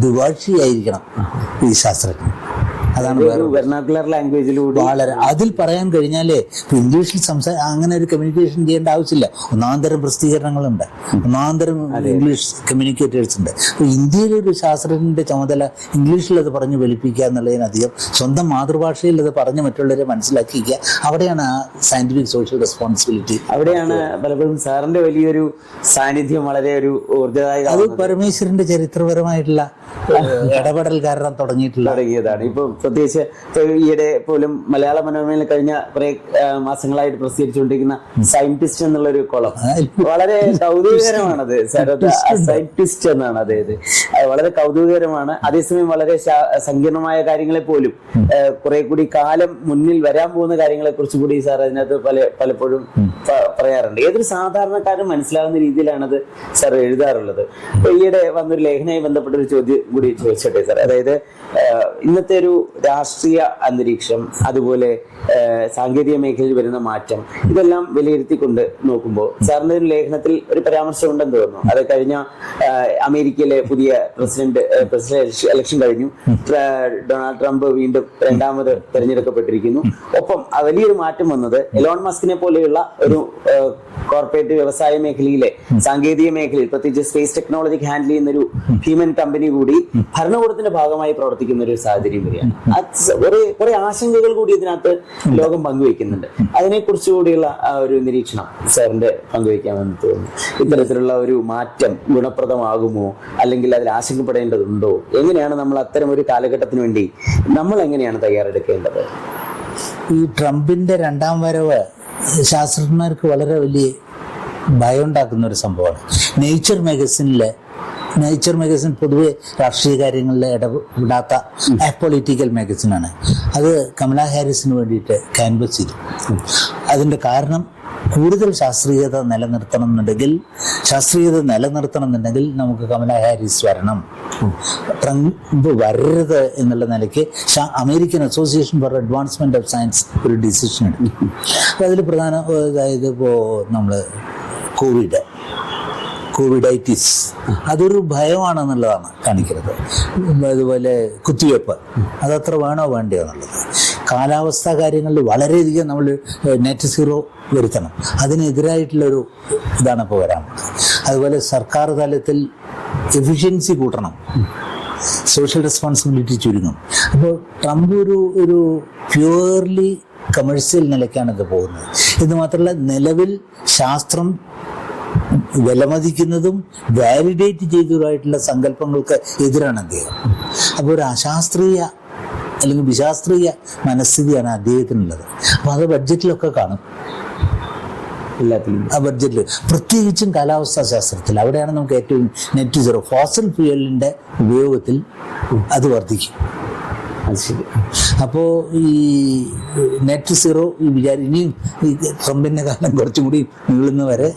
ദ്വിഭാഷിയായിരിക്കണം ഈ ശാസ്ത്രജ്ഞൻ. അതാണ് വളരെ അതിൽ പറയാൻ കഴിഞ്ഞാലേ ഇംഗ്ലീഷിൽ അങ്ങനെ ഒരു കമ്മ്യൂണിക്കേഷൻ ചെയ്യേണ്ട ആവശ്യമില്ല. ഒന്നാന്തരം പ്രസിദ്ധീകരണങ്ങളുണ്ട്, ഒന്നാന്തരം ഇംഗ്ലീഷ് കമ്മ്യൂണിക്കേറ്റേഴ്സ് ഉണ്ട്. അപ്പോൾ ഇന്ത്യയിലൊരു ശാസ്ത്രജ്ഞന്റെ ചുമതല ഇംഗ്ലീഷിൽ അത് പറഞ്ഞ് ഫലിപ്പിക്കുക എന്നുള്ളതിനധികം സ്വന്തം മാതൃഭാഷയിൽ അത് പറഞ്ഞ് മറ്റുള്ളവരെ മനസ്സിലാക്കിക്കുക. അവിടെയാണ് ആ സയന്റിഫിക് സോഷ്യൽ റെസ്പോൺസിബിലിറ്റി. അവിടെയാണ് പലപ്പോഴും സാറിന്റെ വലിയൊരു സാന്നിധ്യം വളരെ ഒരു ഊർജ്ജദായക. അത് പരമേശ്വരന്റെ ചരിത്രപരമായിട്ടുള്ള ഇടപെടൽ കാരണം തുടങ്ങിയതാണ്. ഇപ്പൊ പ്രത്യേകിച്ച് ഈയിടെ പോലും മലയാള മനോരമയിൽ കഴിഞ്ഞ കുറെ മാസങ്ങളായിട്ട് പ്രസിദ്ധീകരിച്ചുകൊണ്ടിരിക്കുന്ന സയന്റിസ്റ്റ് എന്നുള്ളൊരു കോളം വളരെ കൗതുകകരമാണത്. സയന്റിസ്റ്റ് എന്നാണ് അതായത് വളരെ കൗതുകകരമാണ്. അതേസമയം വളരെ സങ്കീർണമായ കാര്യങ്ങളെ പോലും കുറെ കൂടി കാലം മുന്നിൽ വരാൻ പോകുന്ന കാര്യങ്ങളെ കുറിച്ച് കൂടി സാർ അതിനകത്ത് പലപ്പോഴും പറയാറുണ്ട്. ഏതൊരു സാധാരണക്കാരനും മനസ്സിലാകുന്ന രീതിയിലാണത് സാർ എഴുതാറുള്ളത്. ഈയിടെ വന്നൊരു ലേഖനവുമായി ബന്ധപ്പെട്ട ഒരു ചോദ്യം കൂടി ചോദിച്ചോട്ടെ സാർ. അതായത് ഇന്നത്തെ ഒരു രാഷ്ട്രീയ അന്തരീക്ഷം, അതുപോലെ സാങ്കേതിക മേഖലയിൽ വരുന്ന മാറ്റം, ഇതെല്ലാം വിലയിരുത്തിക്കൊണ്ട് നോക്കുമ്പോൾ സാറിന്റെ ഒരു ലേഖനത്തിൽ ഒരു പരാമർശം ഉണ്ടെന്ന് തോന്നുന്നു. അത് കഴിഞ്ഞ അമേരിക്കയിലെ പുതിയ പ്രസിഡന്റ് ഇലക്ഷൻ കഴിഞ്ഞു. ഡൊണാൾഡ് ട്രംപ് വീണ്ടും രണ്ടാമത് തെരഞ്ഞെടുക്കപ്പെട്ടിരിക്കുന്നു. ഒപ്പം വലിയൊരു മാറ്റം വന്നത് എലോൺ മസ്കിനെ പോലെയുള്ള ഒരു കോർപ്പറേറ്റ് വ്യവസായ മേഖലയിലെ സാങ്കേതിക മേഖലയിൽ, പ്രത്യേകിച്ച് സ്പേസ് ടെക്നോളജി ഹാൻഡിൽ ചെയ്യുന്ന ഒരു ഭീമൻ കമ്പനി കൂടി ഭരണകൂടത്തിന്റെ ഭാഗമായി പ്രവർത്തിക്കുന്ന ഒരു സാഹചര്യം വരികയാണ്. കുറെ ആശങ്കകൾ കൂടി ഇതിനകത്ത് ലോകം പങ്കുവെക്കുന്നുണ്ട്. അതിനെക്കുറിച്ച് കൂടിയുള്ള ആ ഒരു നിരീക്ഷണം സാറിന്റെ പങ്കുവെക്കാമെന്ന് തോന്നുന്നു. ഇത്തരത്തിലുള്ള ഒരു മാറ്റം ഗുണപ്രദമാകുമോ, അല്ലെങ്കിൽ അതിൽ ആശങ്കപ്പെടേണ്ടതുണ്ടോ? എങ്ങനെയാണ് നമ്മൾ അത്തരം ഒരു കാലഘട്ടത്തിന് വേണ്ടി നമ്മൾ എങ്ങനെയാണ് തയ്യാറെടുക്കേണ്ടത്? ഈ ട്രംപിന്റെ രണ്ടാം വരവ് ശാസ്ത്രജ്ഞന്മാർക്ക് വളരെ വലിയ ഭയം ഉണ്ടാക്കുന്ന ഒരു സംഭവമാണ്. നേച്ചർ മാഗസിൻ പൊതുവെ രാഷ്ട്രീയ കാര്യങ്ങളിൽ ഇടപെടാത്ത അപൊളിറ്റിക്കൽ മാഗസിനാണ്. അത് കമലാ ഹാരിസിന് വേണ്ടിയിട്ട് ക്യാൻവസ് ചെയ്തു. അതിൻ്റെ കാരണം കൂടുതൽ ശാസ്ത്രീയത നിലനിർത്തണമെന്നുണ്ടെങ്കിൽ നമുക്ക് കമലാ ഹാരിസ് വരണം, ട്രംപ് വരരുത് എന്നുള്ള നിലയ്ക്ക് American association for advancement of science ഒരു ഡിസിഷൻ എടുത്തു. അപ്പോൾ അതിൽ അതായത് ഇപ്പോൾ നമ്മൾ കോവിഡൈറ്റിസ് അതൊരു ഭയമാണെന്നുള്ളതാണ് കാണിക്കുന്നത്. അതുപോലെ കുത്തിവെപ്പ് അതത്ര വേണോ വേണ്ടയോ എന്നുള്ളത്. കാലാവസ്ഥാ കാര്യങ്ങളിൽ വളരെയധികം നമ്മൾ നെറ്റ് സീറോ വരുത്തണം. അതിനെതിരായിട്ടുള്ളൊരു ഇതാണ് ഇപ്പോൾ വരാൻ പോകുന്നത്. അതുപോലെ സർക്കാർ തലത്തിൽ എഫിഷ്യൻസി കൂട്ടണം, സോഷ്യൽ റെസ്പോൺസിബിലിറ്റി ചുരുങ്ങും. അപ്പോൾ ട്രംപ് ഒരു പ്യുവർലി കമേഴ്സ്യൽ നിലയ്ക്കാണ് ഇത് പോകുന്നത്. ഇത് മാത്രമല്ല, നിലവിൽ ശാസ്ത്രം വിലമതിക്കുന്നതും വാലിഡേറ്റ് ചെയ്തതുമായിട്ടുള്ള സങ്കല്പങ്ങൾക്ക് എതിരാണ് അദ്ദേഹം. അപ്പോൾ ഒരു അശാസ്ത്രീയ അല്ലെങ്കിൽ വിശാസ്ത്രീയ മനസ്ഥിതിയാണ് അദ്ദേഹത്തിനുള്ളത്. അപ്പോൾ അത് ബഡ്ജറ്റിലൊക്കെ കാണും. ആ ബഡ്ജറ്റിൽ പ്രത്യേകിച്ചും കാലാവസ്ഥാ ശാസ്ത്രത്തിൽ അവിടെയാണ് നമുക്ക് ഏറ്റവും നെറ്റ് സീറോ ഫോസിൽ ഫ്യൂവലിൻ്റെ ഉപയോഗത്തിൽ അത് വർദ്ധിക്കും. അപ്പോൾ ഈ നെറ്റ് സീറോ ഇനിയും ഈ ട്രംപിന്റെ കാലം കുറച്ചും കൂടി നീളുന്ന വരെ,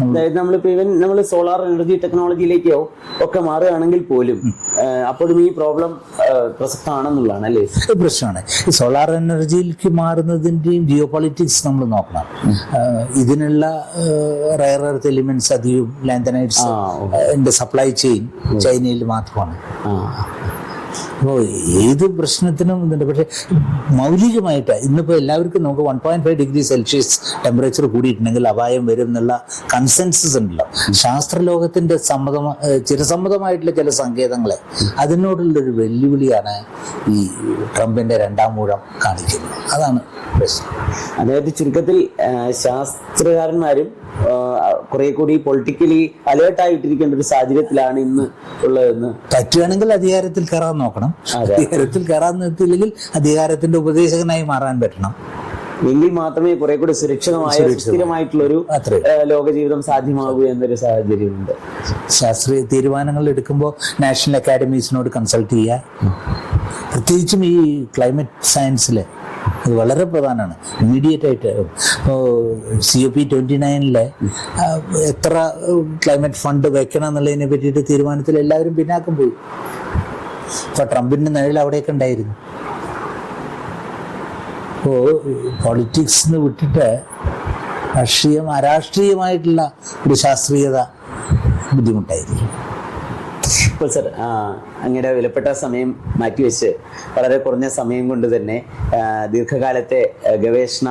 അതായത് നമ്മളിപ്പോൾ ഈവൻ നമ്മൾ സോളാർ എനർജി ടെക്നോളജിയിലേക്കോ ഒക്കെ മാറുകയാണെങ്കിൽ പോലും അപ്പോഴും ഈ പ്രോബ്ലം പ്രസക്തമാണെന്നുള്ളതാണ് അല്ലേ? പ്രശ്നമാണ്. ഈ സോളാർ എനർജിയിലേക്ക് മാറുന്നതിൻ്റെയും ജിയോ പൊളിറ്റിക്സ് നമ്മൾ നോക്കണം. ഇതിനുള്ള റയർ എർത്ത് എലിമെന്റ്സ് അധികം ലാന്തനൈറ്റ്സ് സപ്ലൈ ചെയിൻ ചൈനയിൽ മാത്രമാണ്. അപ്പോൾ ഏത് പ്രശ്നത്തിനും ഇതുണ്ട്. പക്ഷെ മൗലികമായിട്ട് ഇന്നിപ്പോൾ എല്ലാവർക്കും നമുക്ക് 1.5 ഡിഗ്രി സെൽഷ്യസ് ടെമ്പറേച്ചർ കൂടിയിട്ടുണ്ടെങ്കിൽ അപായം വരും എന്നുള്ള കൺസെൻസസ് ഉണ്ടല്ലോ. ശാസ്ത്രലോകത്തിൻ്റെ ചിരസമ്മതമായിട്ടുള്ള ചില സങ്കേതങ്ങളെ അതിനോടുള്ളൊരു വെല്ലുവിളിയാണ് ഈ ട്രംപിൻ്റെ രണ്ടാം ഊഴം കാണിക്കുന്നത്. അതാണ് പ്രശ്നം. അതായത് ചുരുക്കത്തിൽ ശാസ്ത്രകാരന്മാരും കുറെ കൂടി പൊളിറ്റിക്കലി അലേർട്ടായിട്ടിരിക്കേണ്ട ഒരു സാഹചര്യത്തിലാണ് ഇന്ന് ഉള്ളതെന്ന്. പറ്റുകയാണെങ്കിൽ അധികാരത്തിൽ കയറാൻ നോക്കണം. അധികാരത്തിൽ കയറാൻ നിർത്തിയില്ലെങ്കിൽ അധികാരത്തിന്റെ ഉപദേശകനായി മാറാൻ പറ്റണം. എങ്കിൽ മാത്രമേ കുറെ കൂടി സുരക്ഷിതമായിട്ടുള്ള ഒരു ലോക ജീവിതം സാധ്യമാകൂ എന്നൊരു സാഹചര്യമുണ്ട്. ശാസ്ത്രീയ തീരുമാനങ്ങൾ എടുക്കുമ്പോൾ നാഷണൽ അക്കാഡമീസിനോട് കൺസൾട്ട് ചെയ്യുക. പ്രത്യേകിച്ചും ഈ ക്ലൈമറ്റ് സയൻസിൽ അത് വളരെ പ്രധാനമാണ്. ഇമ്മീഡിയറ്റ് ആയിട്ട് COP29 എത്ര ക്ലൈമറ്റ് ഫണ്ട് വെക്കണം എന്നുള്ളതിനെ പറ്റിയിട്ട് തീരുമാനത്തിൽ എല്ലാവരും പിന്നാക്കം പോയി. ഇപ്പൊ ട്രംപിന്റെ നിഴൽ അവിടെയൊക്കെ ഉണ്ടായിരുന്നു. അപ്പോൾ പൊളിറ്റിക്സ് വിട്ടിട്ട് അരാഷ്ട്രീയമായിട്ടുള്ള ഒരു ശാസ്ത്രീയത ബുദ്ധിമുട്ടായിരിക്കും. ഇപ്പോൾ സർ, അങ്ങയുടെ വിലപ്പെട്ട സമയം മാറ്റിവെച്ച് വളരെ കുറഞ്ഞ സമയം കൊണ്ട് തന്നെ ദീർഘകാലത്തെ ഗവേഷണ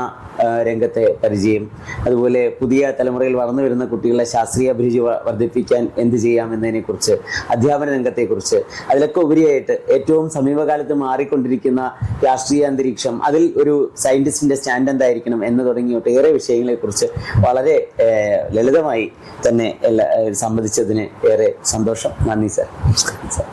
രംഗത്തെ പരിചയം, അതുപോലെ പുതിയ തലമുറയിൽ വളർന്നു വരുന്ന കുട്ടികളുടെ ശാസ്ത്രീയ അഭിരുചി വർദ്ധിപ്പിക്കാൻ എന്ത് ചെയ്യാം എന്നതിനെക്കുറിച്ച്, അധ്യാപന രംഗത്തെക്കുറിച്ച്, അതിലൊക്കെ ഉപരിയായിട്ട് ഏറ്റവും സമീപകാലത്ത് മാറിക്കൊണ്ടിരിക്കുന്ന രാഷ്ട്രീയ അന്തരീക്ഷം, അതിൽ ഒരു സയന്റിസ്റ്റിന്റെ സ്റ്റാൻഡ് എന്തായിരിക്കണം എന്ന് തുടങ്ങിയ ഒട്ടേറെ വിഷയങ്ങളെക്കുറിച്ച് വളരെ ലളിതമായി തന്നെ സംബന്ധിച്ചതിന് ഏറെ സന്തോഷം. നന്ദി സർ. നമസ്കാരം സർ.